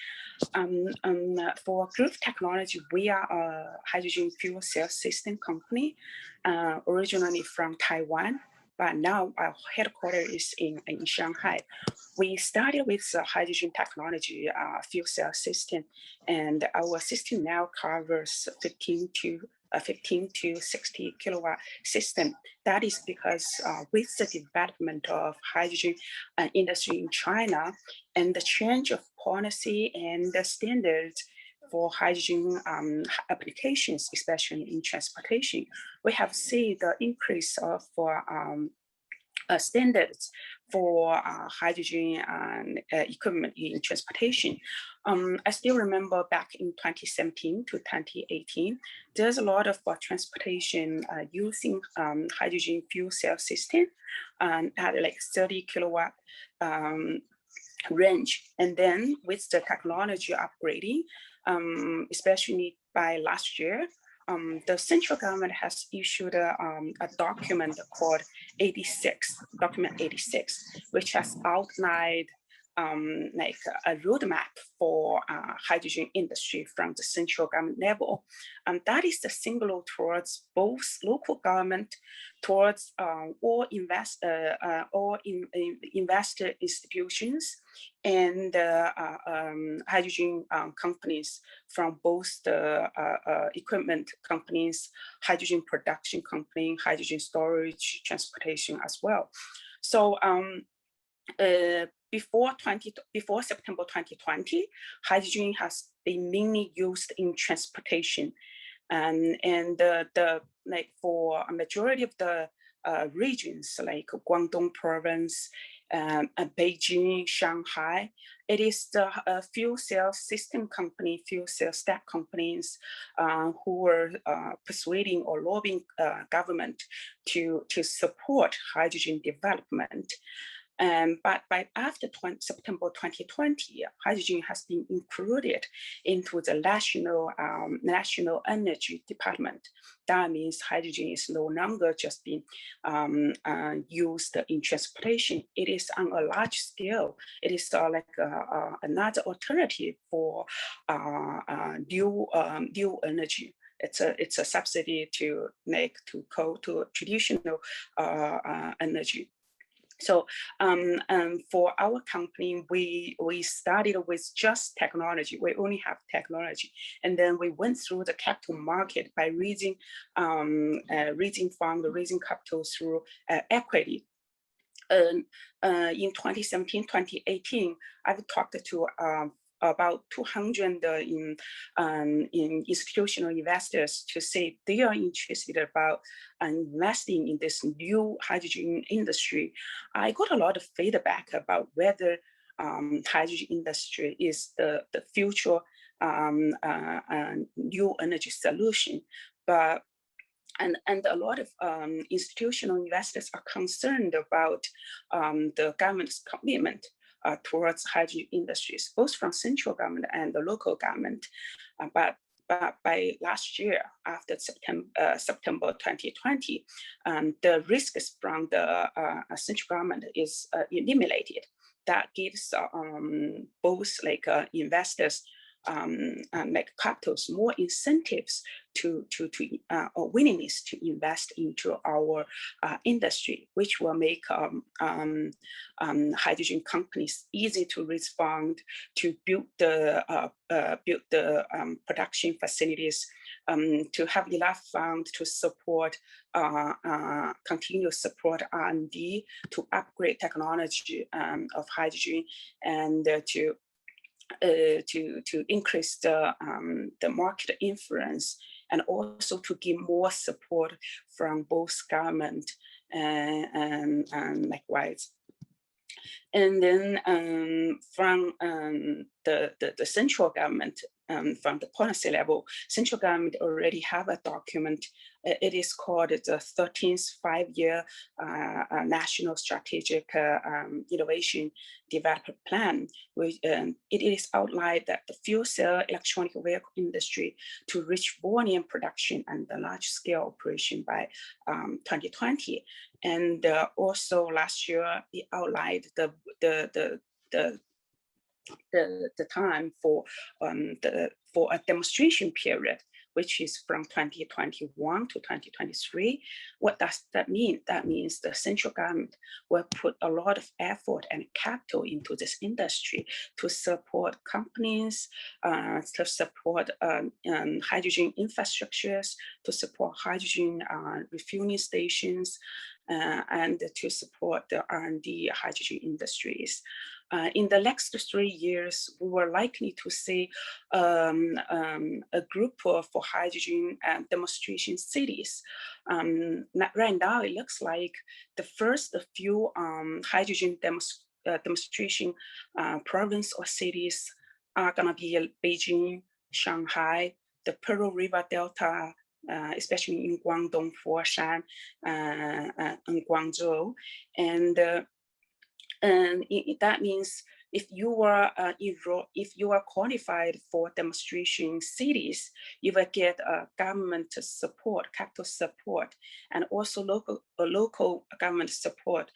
G: For Growth Technology, we are a hydrogen fuel cell system company, originally from Taiwan, but now our headquarters is in Shanghai. We started with the hydrogen technology fuel cell system, and our system now covers 15 to 60 kilowatt system. That is because with the development of hydrogen industry in China and the change of policy and the standards for hydrogen applications, especially in transportation, we have seen the increase of standards for hydrogen equipment in transportation. I still remember back in 2017 to 2018, there's a lot of transportation using hydrogen fuel cell system at like 30 kilowatt range. And then with the technology upgrading, especially by last year, the central government has issued a document called document 86, which has outlined like a roadmap for hydrogen industry from the central government level. And that is the signal towards both local government, towards all investor institutions, and hydrogen companies from both the equipment companies, hydrogen production company, hydrogen storage, transportation as well. So before September 2020, hydrogen has been mainly used in transportation, and like for a majority of the regions like Guangdong province, Beijing, Shanghai, it is the fuel cell system company, fuel cell stack companies who were persuading or lobbying government to support hydrogen development. But after September 2020, hydrogen has been included into the national energy department. That means hydrogen is no longer just being used in transportation. It is on a large scale. It is like another alternative for new energy. It's a subsidy to traditional energy. So for our company, we started with just technology. We only have technology, and then we went through the capital market by raising capital through equity. In 2017, 2018, I've talked to about 200 in institutional investors to say they are interested about investing in this new hydrogen industry. I got a lot of feedback about whether hydrogen industry is the future new energy solution, but and a lot of institutional investors are concerned about the government's commitment towards hydrogen industries, both from central government and the local government. But by last year, after September 2020, the risks from the central government is eliminated. That gives both like investors like capitals more incentives or willingness to invest into our industry, which will make hydrogen companies easy to respond, to build the production facilities, to have enough funds to support continuous support R&D, to upgrade technology of hydrogen, and to increase the market influence, and also to give more support from both government and likewise. And then from the central government, from the policy level, central government already have a document. It is called the 13th Five-Year National Strategic Innovation Development Plan, which it is outlined that the fuel cell electronic vehicle industry to reach volume production and the large-scale operation by 2020. And also last year, it outlined the time for a demonstration period, which is from 2021 to 2023. What does that mean? That means the central government will put a lot of effort and capital into this industry to support companies, to support hydrogen infrastructures, to support hydrogen refueling stations, and to support the R&D hydrogen industries. In the next 3 years, we were likely to see a group for hydrogen demonstration cities. Right now, it looks like the first few hydrogen demonstration province or cities are going to be Beijing, Shanghai, the Pearl River Delta, especially in Guangdong, Foshan, and Guangzhou. And that means if you are qualified for demonstration cities, you will get government support, capital support, and also local government support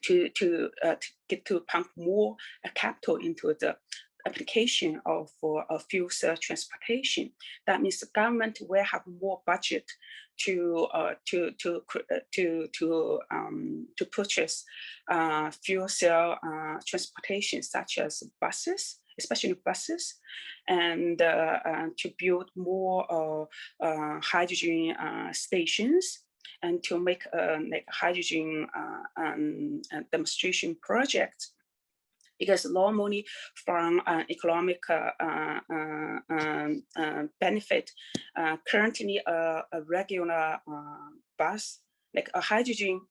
G: get to pump more capital into the application of fuel cell transportation. That means the government will have more budget to purchase fuel cell transportation, such as buses, especially buses, and to build more hydrogen stations, and to make like hydrogen demonstration projects. Because a lot of money from economic benefit. Currently, a regular bus, like a hydrogen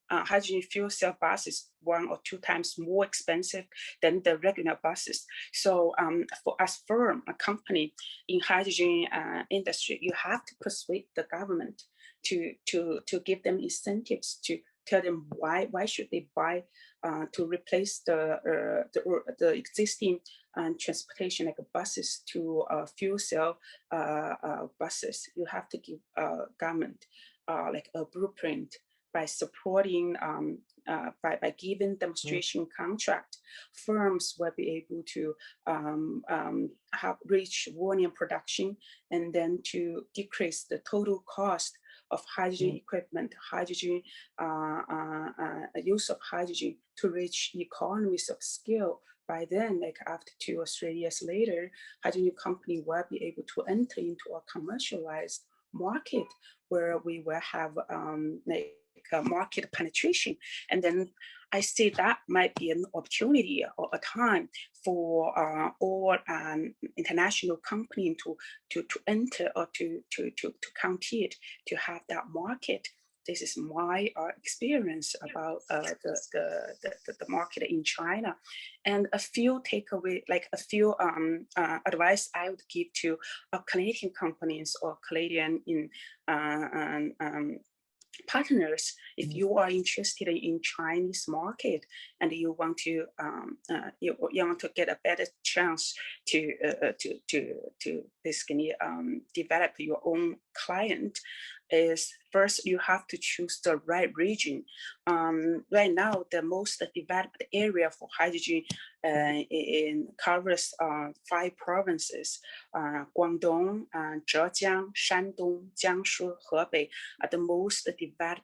G: fuel cell bus, is 1 or 2 times more expensive than the regular buses. So for us firm, a company in hydrogen industry, you have to persuade the government to give them incentives, to tell them why should they buy to replace the existing transportation like buses to fuel cell buses. You have to give government like a blueprint by supporting by giving demonstration contract. Firms will be able to have reach volume production, and then to decrease the total cost of hydrogen equipment, hydrogen use of hydrogen, to reach economies of scale. By then, like after 2 or 3 years later, hydrogen company will be able to enter into a commercialized market where we will have like market penetration. And then I see that might be an opportunity or a time for all international companies to enter or to compete, to have that market. This is my experience about the market in China, and a few takeaway, like a few advice I would give to Canadian companies or Canadian partners. If you are interested in Chinese market and you want to get a better chance to basically develop your own client, is first you have to choose the right region. Right now, the most developed area for hydrogen covers 5 provinces: Guangdong, Zhejiang, Shandong, Jiangsu, Hebei are the most developed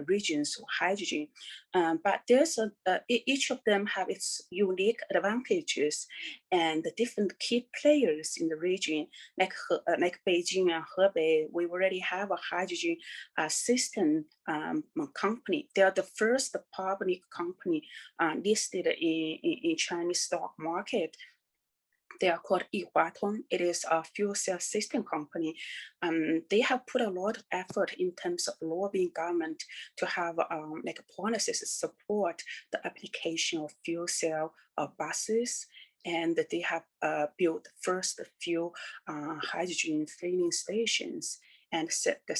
G: regions of hydrogen. But there's each of them have its unique advantages, and the different key players in the region, like Beijing and Hebei, we already have a hydrogen system company. They are the first public company listed in Chinese stock market. They are called Yihuatong. It is a fuel cell system company. They have put a lot of effort in terms of lobbying government to have like policies support the application of fuel cell buses. And they have built first few hydrogen filling stations and set the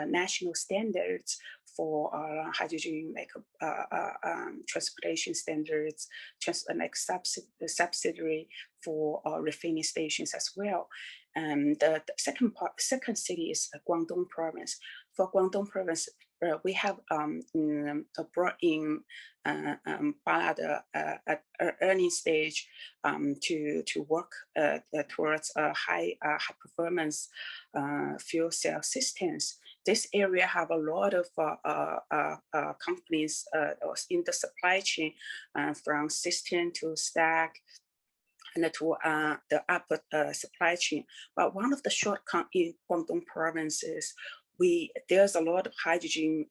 G: national standards for hydrogen, like transportation standards, like subsidiary for refining stations as well. And the second city is Guangdong province. For Guangdong province, we have brought in Bala at early stage to work towards high performance fuel cell systems. This area have a lot of companies in the supply chain, from system to stack, and to the upper supply chain. But one of the shortcomings in Guangdong province is there's a lot of hydrogen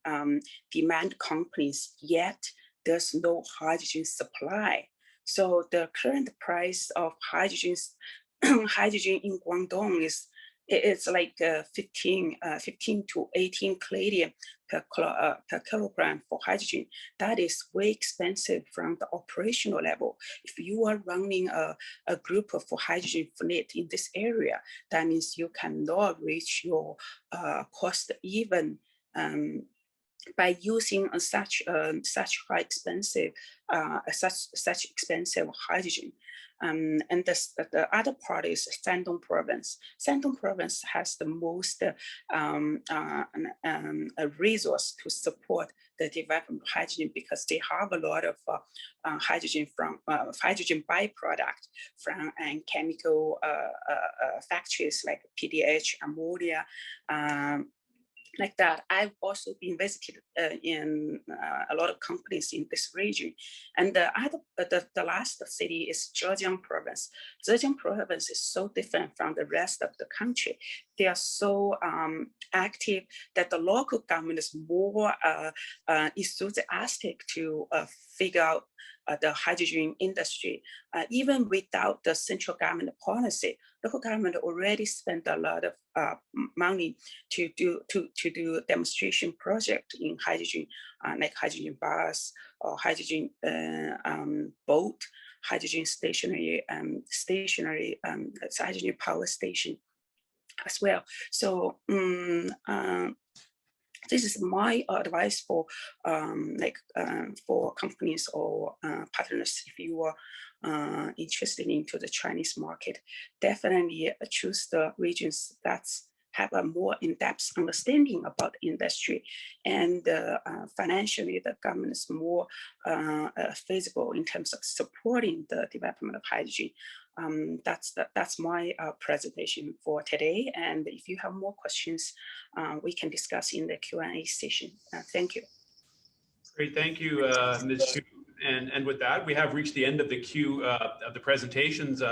G: demand companies, yet there's no hydrogen supply. So the current price of hydrogen in Guangdong it's like 15 to 18 Canadian per kilogram for hydrogen. That is way expensive from the operational level. If you are running a group of hydrogen fleet in this area, that means you cannot reach your cost even by using such high expensive such expensive hydrogen. And the other part is Shandong province. Shandong province has the most resource to support the development of hydrogen, because they have a lot of hydrogen from hydrogen byproduct from chemical factories like PDH, ammonia, like that. I've also been visited in a lot of companies in this region. And the last city is Zhejiang province. Zhejiang province is so different from the rest of the country. They are so active that the local government is more enthusiastic to figure out the hydrogen industry. Even without the central government policy, local government already spent a lot of money to do demonstration project in hydrogen, like hydrogen bus or hydrogen boat, hydrogen stationary hydrogen power station as well. So this is my advice for for companies or partners. If you are interested into the Chinese market, definitely choose the regions that have a more in-depth understanding about the industry, and financially the government is more feasible in terms of supporting the development of hydrogen. That's my presentation for today. And if you have more questions, we can discuss in the Q&A session. Thank you.
A: Great, thank you, Ms. Xu. And with that, we have reached the end of the of the presentations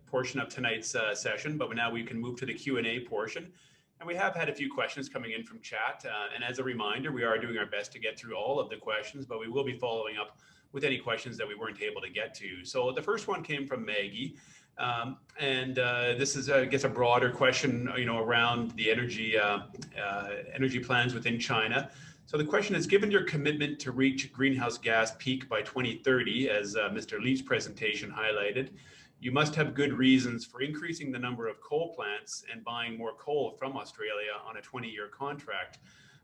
A: portion of tonight's session, but now we can move to the Q&A portion. And we have had a few questions coming in from chat. And as a reminder, we are doing our best to get through all of the questions, but we will be following up with any questions that we weren't able to get to. So the first one came from Maggie. This is, I guess, a broader question, around the energy plans within China. So the question is, given your commitment to reach greenhouse gas peak by 2030, as Mr. Li's presentation highlighted, you must have good reasons for increasing the number of coal plants and buying more coal from Australia on a 20-year contract.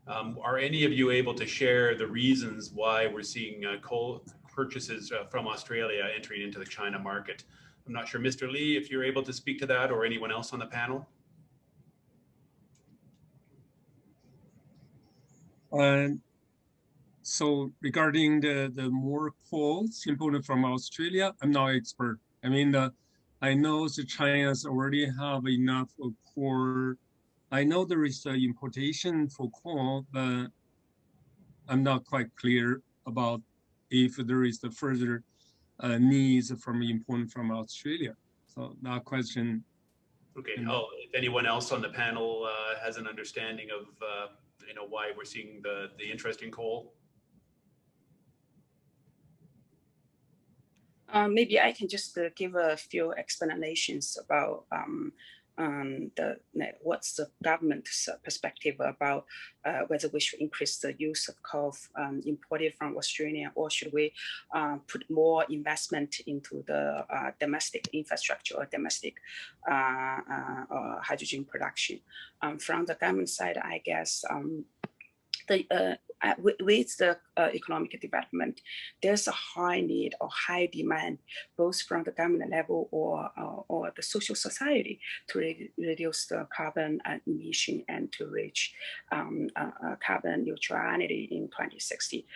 A: Are any of you able to share the reasons why we're seeing coal purchases from Australia entering into the China market? I'm not sure, Mr. Li, if you're able to speak to that, or anyone else on the panel.
E: So regarding the more coals imported from Australia, I'm not an expert. I mean, I know the China's already have enough coal. I know there is importation for coal, but I'm not quite clear about if there is the further needs from import from Australia. So that question.
A: Okay. If anyone else on the panel has an understanding of why we're seeing the interest in coal.
G: Maybe I can just give a few explanations about what's the government's perspective about whether we should increase the use of coal imported from Australia, or should we put more investment into the domestic infrastructure or domestic hydrogen production. From the government side, I guess with the economic development, there's a high need or high demand, both from the government level or the social society, to reduce the carbon emission and to reach carbon neutrality in 2060.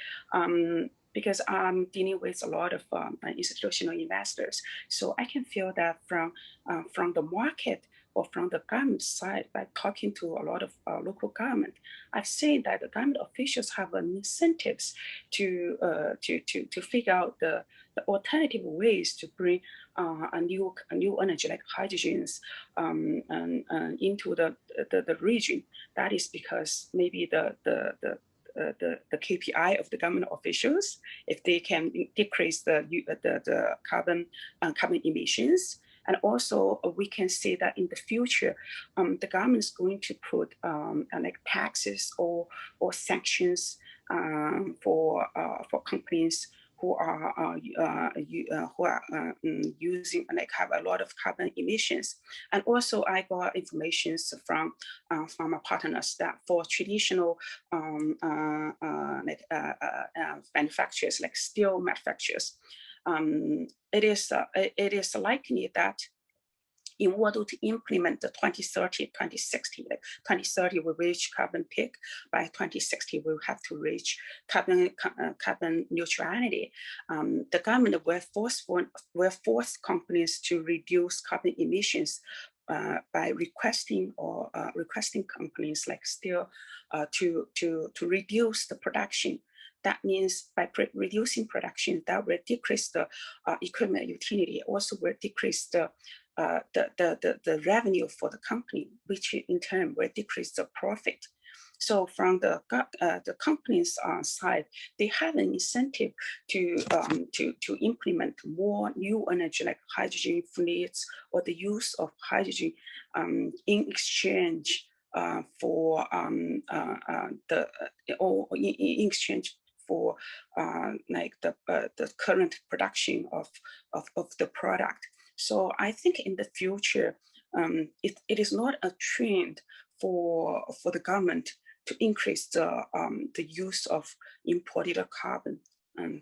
G: Because I'm dealing with a lot of institutional investors, so I can feel that from the market or from the government side, by talking to a lot of local government, I've seen that the government officials have incentives to figure out the alternative ways to bring a new energy like hydrogens into the region. That is because maybe the KPI of the government officials, if they can decrease the carbon emissions. And also, we can see that in the future, the government is going to put like taxes or sanctions for companies who are using, like, have a lot of carbon emissions. And also I got information from our partners that for traditional manufacturers, like steel manufacturers, it is likely that in order to implement the 2030, 2060, like 2030 will reach carbon peak. By 2060, we'll have to reach carbon neutrality. The government will force companies to reduce carbon emissions by requesting companies like steel to reduce the production. That means by reducing production, that will decrease the equipment utility, also will decrease the revenue for the company, which in turn will decrease the profit. So from the company's side, they have an incentive to implement more new energy like hydrogen fleets or the use of hydrogen in exchange for in exchange for like the current production of the product. So I think in the future, it is not a trend for the government to increase the use of imported carbon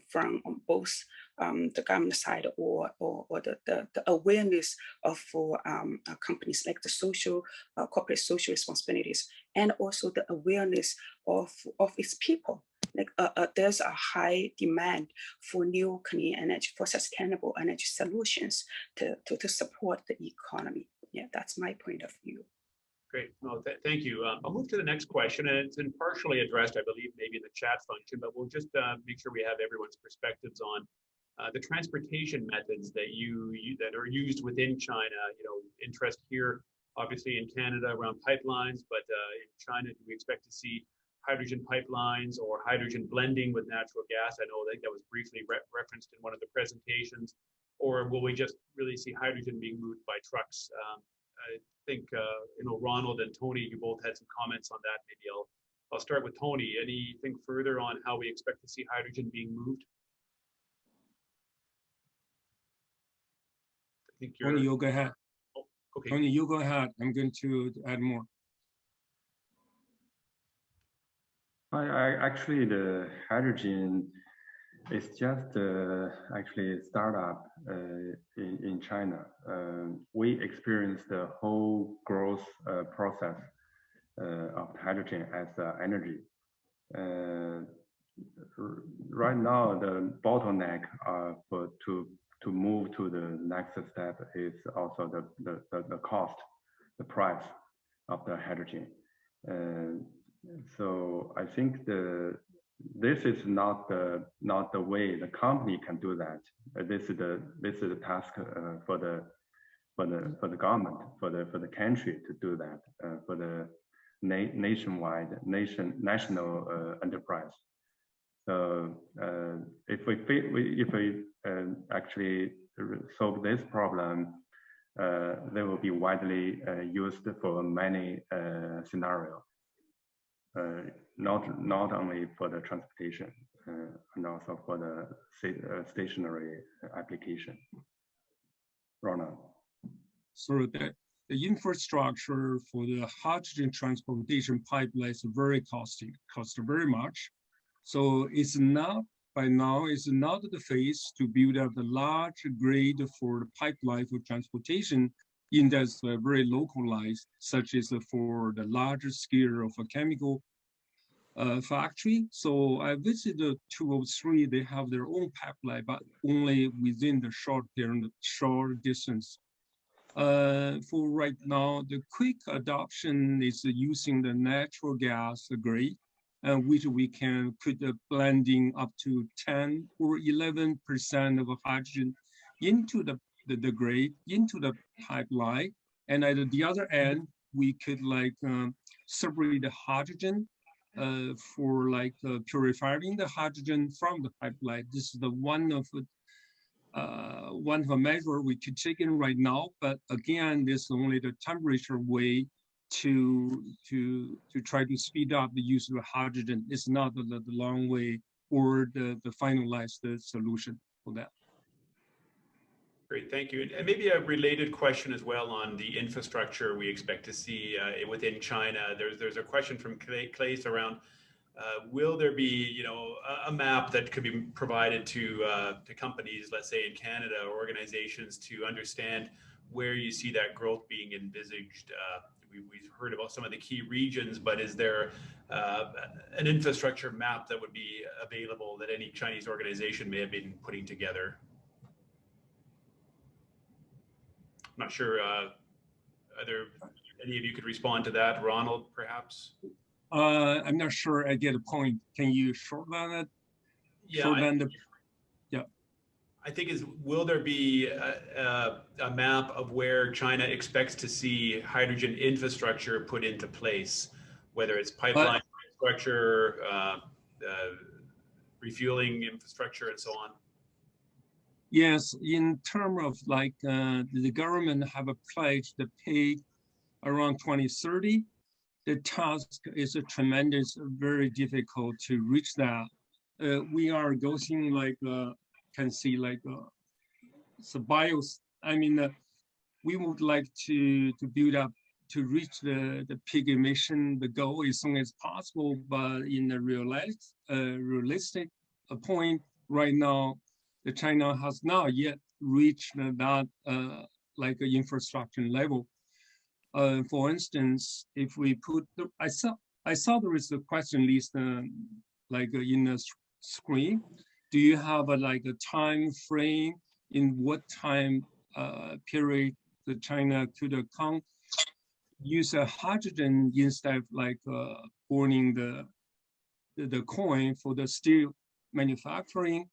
G: from both the government side or the awareness of companies like the social corporate social responsibilities, and also the awareness of its people. Like there's a high demand for new clean energy, for sustainable energy solutions to support the economy. Yeah, that's my point of view.
A: Great. No, thank you. I'll move to the next question, and it's been partially addressed, I believe, maybe in the chat function, but we'll just make sure we have everyone's perspectives on the transportation methods that that are used within China. You know, interest here, obviously in Canada around pipelines, but in China, do we expect to see hydrogen pipelines or hydrogen blending with natural gas? I think that was briefly referenced in one of the presentations. Or will we just really see hydrogen being moved by trucks? I think you know, Ronald and Tony, you both had some comments on that. Maybe I'll start with Tony. Anything further on how we expect to see hydrogen being moved? I think you're.
E: Tony, you go ahead.
A: Oh, okay.
E: Tony, you go ahead. I'm going to add more.
F: I actually, the hydrogen is just actually a startup in China. We experienced the whole growth process of hydrogen as energy. Right now, the bottleneck to move to the next step is also the cost, the price of the hydrogen. So I think this is not the way the company can do that. This is the task for the government, for the country to do that, for the national enterprise. So if we actually solve this problem, they will be widely used for many scenarios. Not only for the transportation and also for the stationary application. Ronald.
E: So the infrastructure for the hydrogen transportation pipeline is very cost very much. So it's not, by now, it's not the phase to build up the large grid for the pipeline for transportation in that's very localized, such as for the larger scale of a chemical factory. So I visited 203, they have their own pipeline, but only within the short distance. For right now, the quick adoption is using the natural gas grid, which we can put the blending up to 10 or 11% of hydrogen into the grid, into the pipeline. And at the other end, we could like separate the hydrogen for like purifying the hydrogen from the pipeline. This is the one of a measure we could take in right now, but again, this is only the temperature way to try to speed up the use of hydrogen. It's not the long way or the finalized solution for that.
A: Great, thank you. And maybe a related question as well on the infrastructure we expect to see within China. There's a question from Claes around, will there be, a map that could be provided to companies, let's say in Canada, or organizations to understand where you see that growth being envisaged? We've heard about some of the key regions, but is there an infrastructure map that would be available that any Chinese organization may have been putting together? I'm not sure, either any of you could respond to that. Ronald, perhaps?
E: I'm not sure I get a point. Can you shorten it?
A: Yeah, I think will there be a map of where China expects to see hydrogen infrastructure put into place, whether it's pipeline infrastructure, refueling infrastructure, and so on?
E: Yes, in terms of like the government have a pledge to pay around 2030. The task is a tremendous, very difficult to reach that. We are going like can see like so bios. I mean, we would like to build up to reach the peak emission, the goal as soon as possible, but in a realistic point right now, the China has not yet reached that like an infrastructure level. For instance, if we put, I saw there is a question list like in the screen. Do you have like a time frame in what time period the China could use a hydrogen instead of like burning the coin for the steel manufacturing?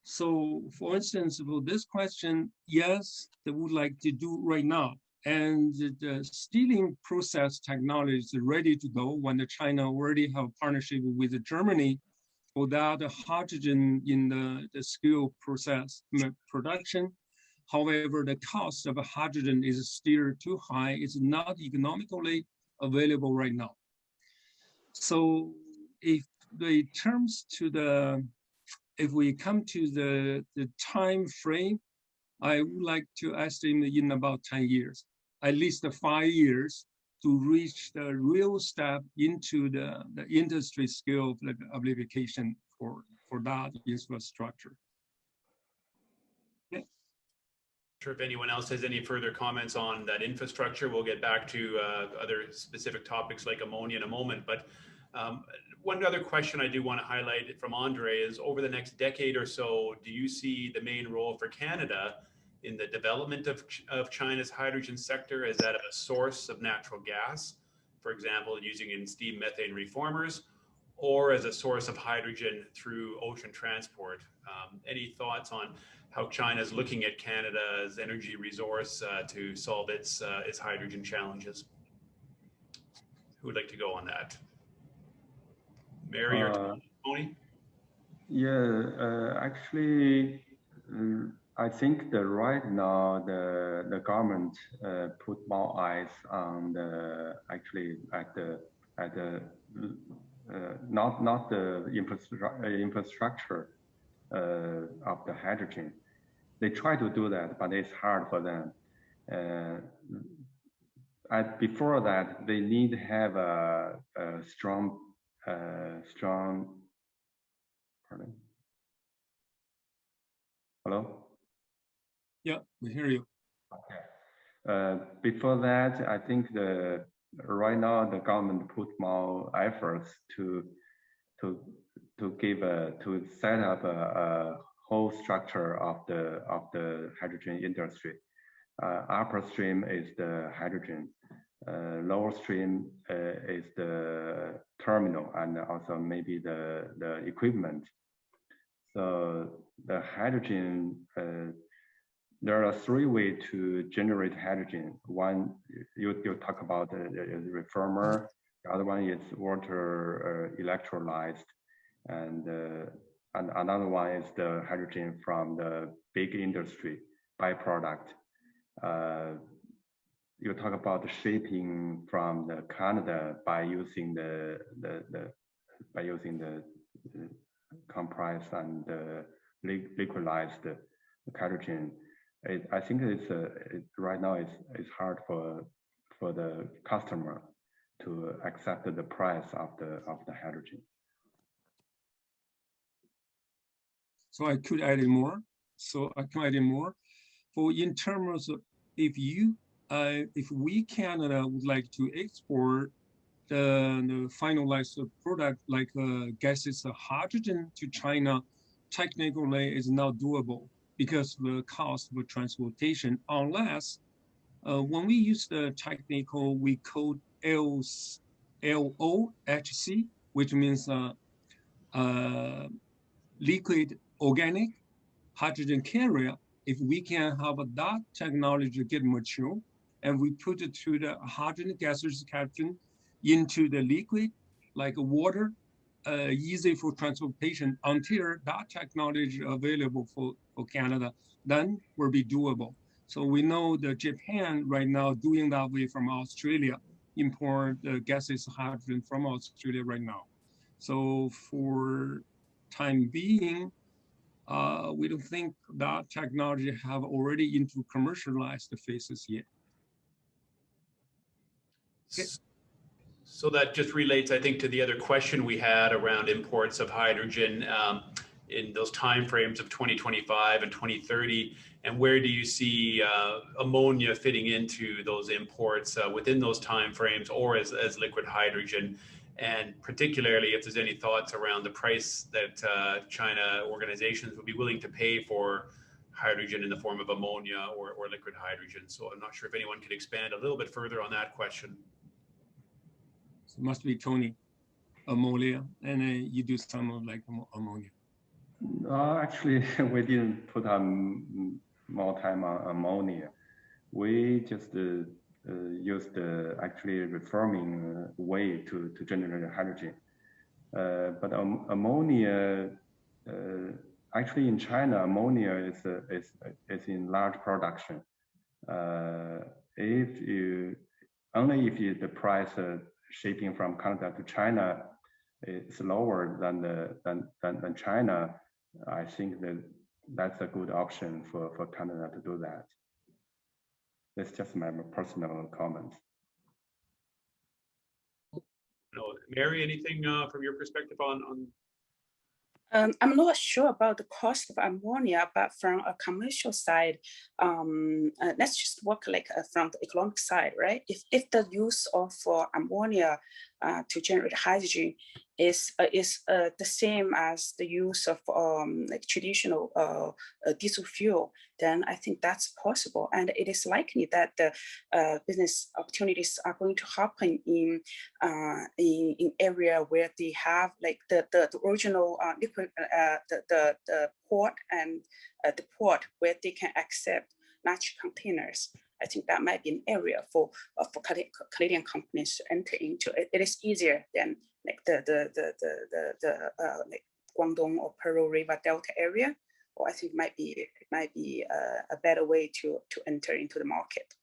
E: So for instance, for this question, yes, they would like to do right now. And the steeling process technology is ready to go when the China already have partnership with Germany for that hydrogen in the steel process production. However, the cost of hydrogen is still too high. It's not economically available right now. So if it comes to if we come to the time frame, I would like to estimate in about 10 years, at least 5 years to reach the real step into the industry scale of application for that infrastructure. Okay.
A: Sure, if anyone else has any further comments on that infrastructure, we'll get back to other specific topics like ammonia in a moment. But one other question I do want to highlight from Andre is, over the next decade or so, do you see the main role for Canada in the development of China's hydrogen sector as that of a source of natural gas, for example, using in steam methane reformers, or as a source of hydrogen through ocean transport? Any thoughts on how China is looking at Canada's energy resource to solve its hydrogen challenges? Who would like to go on that? Mary or Tony?
F: Yeah, actually, I think that right now the government put more eyes on not the infrastructure of the hydrogen. They try to do that, but it's hard for them. Before that, they need to have a strong. Pardon. Hello?
E: Yeah, we hear you.
F: Okay. Before that, I think right now the government put more efforts to set up a whole structure of the hydrogen industry. Upstream is the hydrogen. Lower stream is the terminal and also maybe the equipment. So the hydrogen, there are 3 ways to generate hydrogen. One, you talk about the reformer. The other one is water electrolyzed, and another one is the hydrogen from the big industry byproduct. You talk about the shipping from the Canada by using the compressed and liquidized hydrogen. I think right now it's hard for the customer to accept the price of the hydrogen.
E: So I could add in more. For in terms of if we Canada would like to export the finalized product like gaseous hydrogen to China, technically is not doable because of the cost of transportation, unless when we use the technical we code LOHC, which means liquid organic hydrogen carrier. If we can have that technology get mature and we put it through the hydrogen gaseous hydrogen into the liquid like water, easy for transportation until that technology available for Canada, then will be doable. So we know that Japan right now doing that way from Australia, import the gaseous hydrogen from Australia right now. So for time being, we don't think that technology have already into commercialized phases yet. Okay.
A: So that just relates, I think, to the other question we had around imports of hydrogen in those timeframes of 2025 and 2030, and where do you see ammonia fitting into those imports within those timeframes, or as liquid hydrogen? And particularly if there's any thoughts around the price that China organizations would be willing to pay for hydrogen in the form of ammonia or liquid hydrogen. So I'm not sure if anyone could expand a little bit further on that question.
E: So it must be Tony, ammonia, and you do some of like ammonia.
F: Actually, we didn't put more time on ammonia. We just used the actually reforming way to generate hydrogen. But ammonia, actually in China, ammonia is in large production. If the price shipping from Canada to China is lower than China, I think that's a good option for Canada to do that. That's just my personal comment.
A: No, Mary, anything from your perspective on?
G: I'm not sure about the cost of ammonia, but from a commercial side, let's just work like from the economic side, right? If the use of ammonia to generate hydrogen is the same as the use of like traditional diesel fuel, then I think that's possible, and it is likely that the business opportunities are going to happen in area where they have like the original liquid the port and the port where they can accept large containers. I think that might be an area for Canadian companies to enter into. It is easier than like the like Guangdong or Pearl River Delta area, or I think it might be a better way to enter into the market.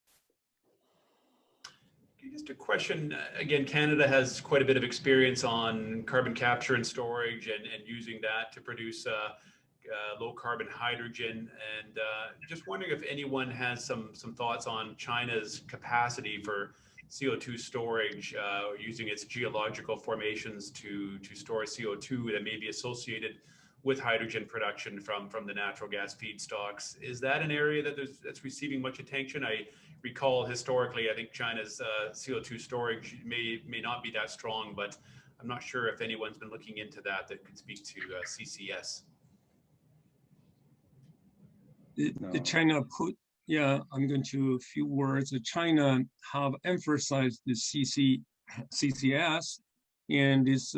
A: Just a question, again, Canada has quite a bit of experience on carbon capture and storage and using that to produce low carbon hydrogen, and just wondering if anyone has some thoughts on China's capacity for CO2 storage, using its geological formations to store CO2 that may be associated with hydrogen production from the natural gas feedstocks. Is that an area that's receiving much attention? I recall historically, I think China's CO2 storage may not be that strong, but I'm not sure if anyone's been looking into that could speak to CCS.
E: The China put, yeah, I'm going to a few words. China have emphasized the CCS, and it's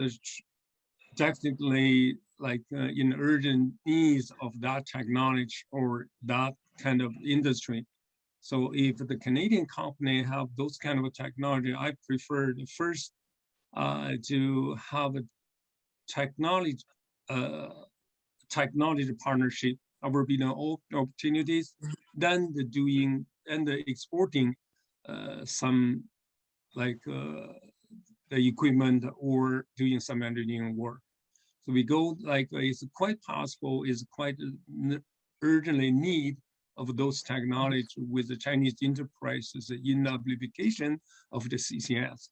E: definitely like in urgent needs of that technology or that kind of industry. So if the Canadian company have those kind of technology, I prefer the first to have a technology partnership. There will be no opportunities. Then the doing and the exporting some like the equipment or doing some engineering work. So we go like it's quite possible, is quite urgently need of those technology with the Chinese enterprises in application of the CCS.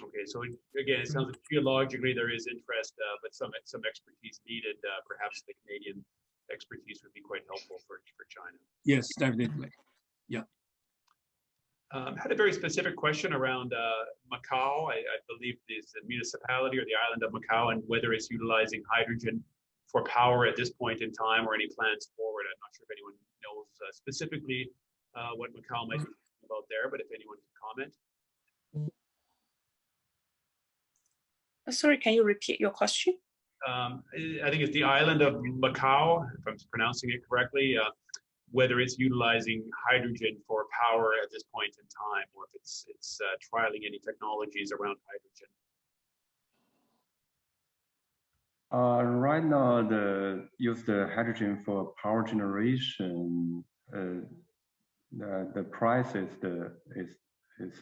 A: Okay, so again, it sounds like geologically there is interest, but some expertise needed. Perhaps the Canadian expertise would be quite helpful for China.
E: Yes, definitely. Yeah.
A: Had a very specific question around Macau. I believe it's the municipality or the island of Macau, and whether it's utilizing hydrogen for power at this point in time or any plans forward. I'm not sure if anyone knows specifically what Macau might be thinking about there, but if anyone can comment.
G: Sorry, can you repeat your question?
A: I think it's the island of Macau, if I'm pronouncing it correctly, whether it's utilizing hydrogen for power at this point in time, or if it's trialing any technologies around hydrogen.
F: Right now, use the hydrogen for power generation. The price is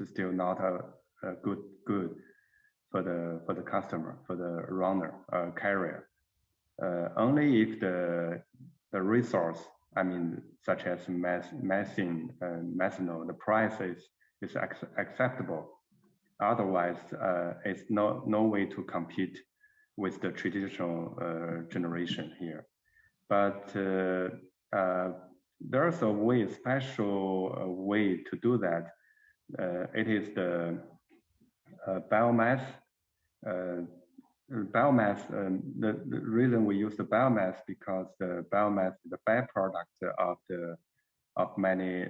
F: still not a good for the customer, for the runner carrier. Only if the resource, I mean, such as methanol, the price is acceptable. Otherwise, it's no way to compete with the traditional generation here. But there's a special way to do that. It is the biomass. The reason we use the biomass because the biomass is the byproduct of many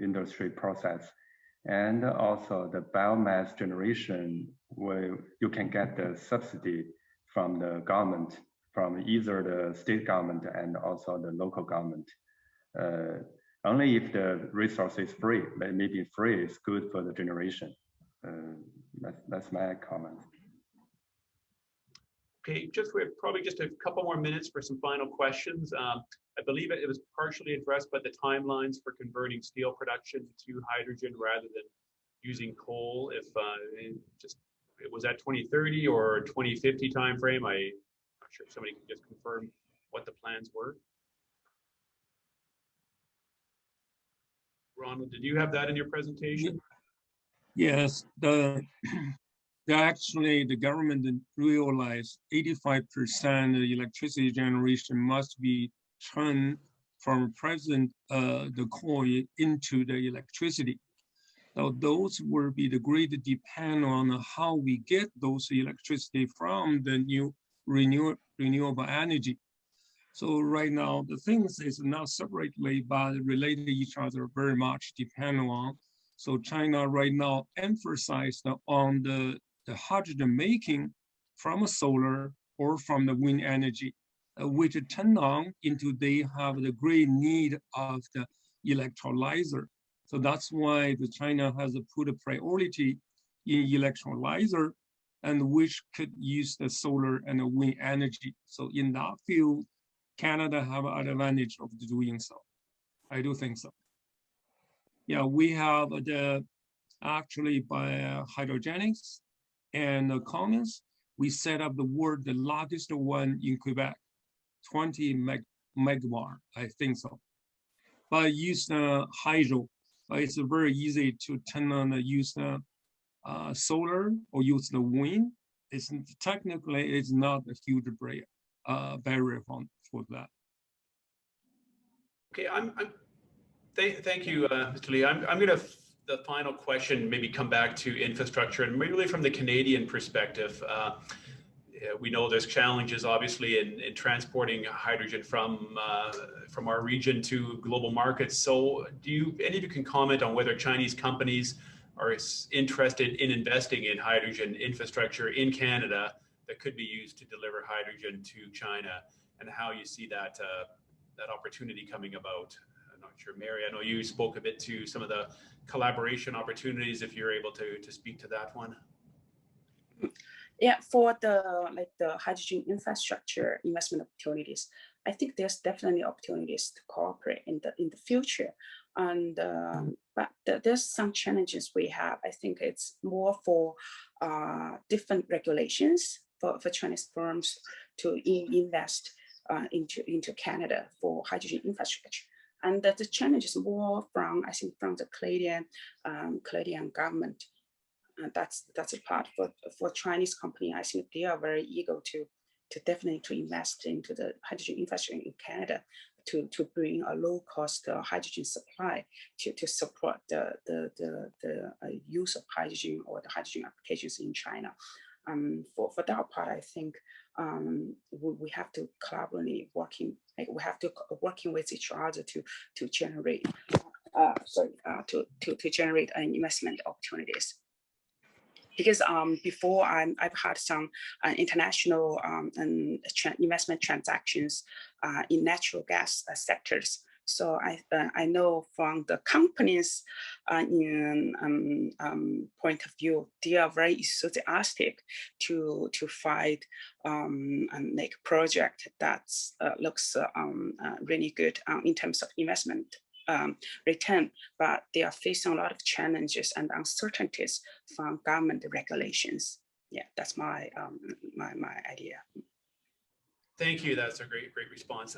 F: industry process, and also the biomass generation where you can get the subsidy from the government, from either the state government and also the local government. Only if the resource is free, maybe free is good for the generation. That's my comment.
A: Okay, we're probably just a couple more minutes for some final questions. I believe it was partially addressed by the timelines for converting steel production to hydrogen rather than using coal. If it was at 2030 or 2050 timeframe, I'm not sure if somebody can just confirm what the plans were. Ronald, did you have that in your presentation?
E: Yes, actually the government realized 85% of electricity generation must be turned from present the coal into the electricity. So those will be the great depend on how we get those electricity from the new renewable energy. So right now the things is not separately but related to each other, very much depend on. So China right now emphasized on the hydrogen making from a solar or from the wind energy, which turn on into they have the great need of the electrolyzer. So that's why the China has put a priority in electrolyzer, and which could use the solar and the wind energy. So in that field, Canada have an advantage of doing so. I do think so. Yeah, we have actually by hydrogenics and Cummins, we set up the largest one in Quebec, 20 megawatt, I think so. But use hydro, it's very easy to turn on use solar or use the wind. It's technically it's not a huge barrier for that.
A: Okay, thank you, Mr. Lee. I'm going to, the final question, maybe come back to infrastructure and really from the Canadian perspective. We know there's challenges obviously in transporting hydrogen from our region to global markets. So any of you can comment on whether Chinese companies are interested in investing in hydrogen infrastructure in Canada that could be used to deliver hydrogen to China, and how you see that opportunity coming about? I'm not sure, Mary, I know you spoke a bit to some of the collaboration opportunities, if you're able to speak to that one.
G: Yeah, for the hydrogen infrastructure investment opportunities, I think there's definitely opportunities to cooperate in the future. And but there's some challenges we have. I think it's more for different regulations for Chinese firms to invest into Canada for hydrogen infrastructure. And the challenge is more from, I think, from the Canadian government. And that's a part for Chinese company. I think they are very eager to definitely to invest into the hydrogen infrastructure in Canada to bring a low cost hydrogen supply to support the use of hydrogen or the hydrogen applications in China. For that part, I think we have to collaborate working with each other to generate to generate investment opportunities. Because before I've had some international investment transactions in natural gas sectors. So I know from the companies' point of view, they are very enthusiastic to find and make a project that looks really good in terms of investment return, but they are facing a lot of challenges and uncertainties from government regulations. Yeah, that's my my idea.
A: Thank you. That's a great response.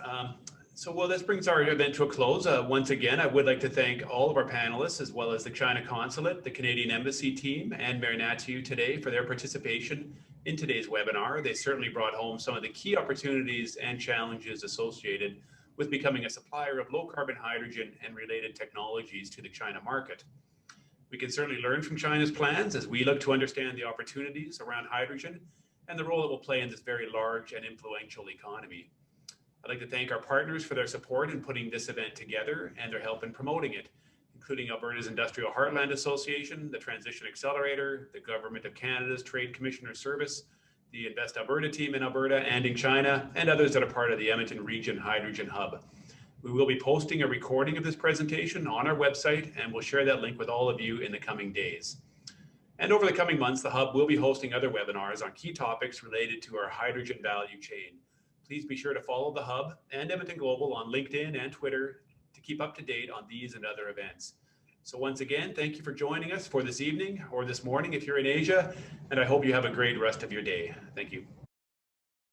A: So, well, this brings our event to a close. Once again, I would like to thank all of our panelists, as well as the China Consulate, the Canadian Embassy team, and Mayor Natiu today for their participation in today's webinar. They certainly brought home some of the key opportunities and challenges associated with becoming a supplier of low carbon hydrogen and related technologies to the China market. We can certainly learn from China's plans as we look to understand the opportunities around hydrogen and the role it will play in this very large and influential economy. I'd like to thank our partners for their support in putting this event together and their help in promoting it, including Alberta's Industrial Heartland Association, the Transition Accelerator, the Government of Canada's Trade Commissioner Service, the Invest Alberta team in Alberta and in China, and others that are part of the Edmonton Region Hydrogen Hub. We will be posting a recording of this presentation on our website, and we'll share that link with all of you in the coming days. And over the coming months, the Hub will be hosting other webinars on key topics related to our hydrogen value chain. Please be sure to follow the Hub and Edmonton Global on LinkedIn and Twitter to keep up to date on these and other events. So once again, thank you for joining us for this evening or this morning if you're in Asia, and I hope you have a great rest of your day. Thank you.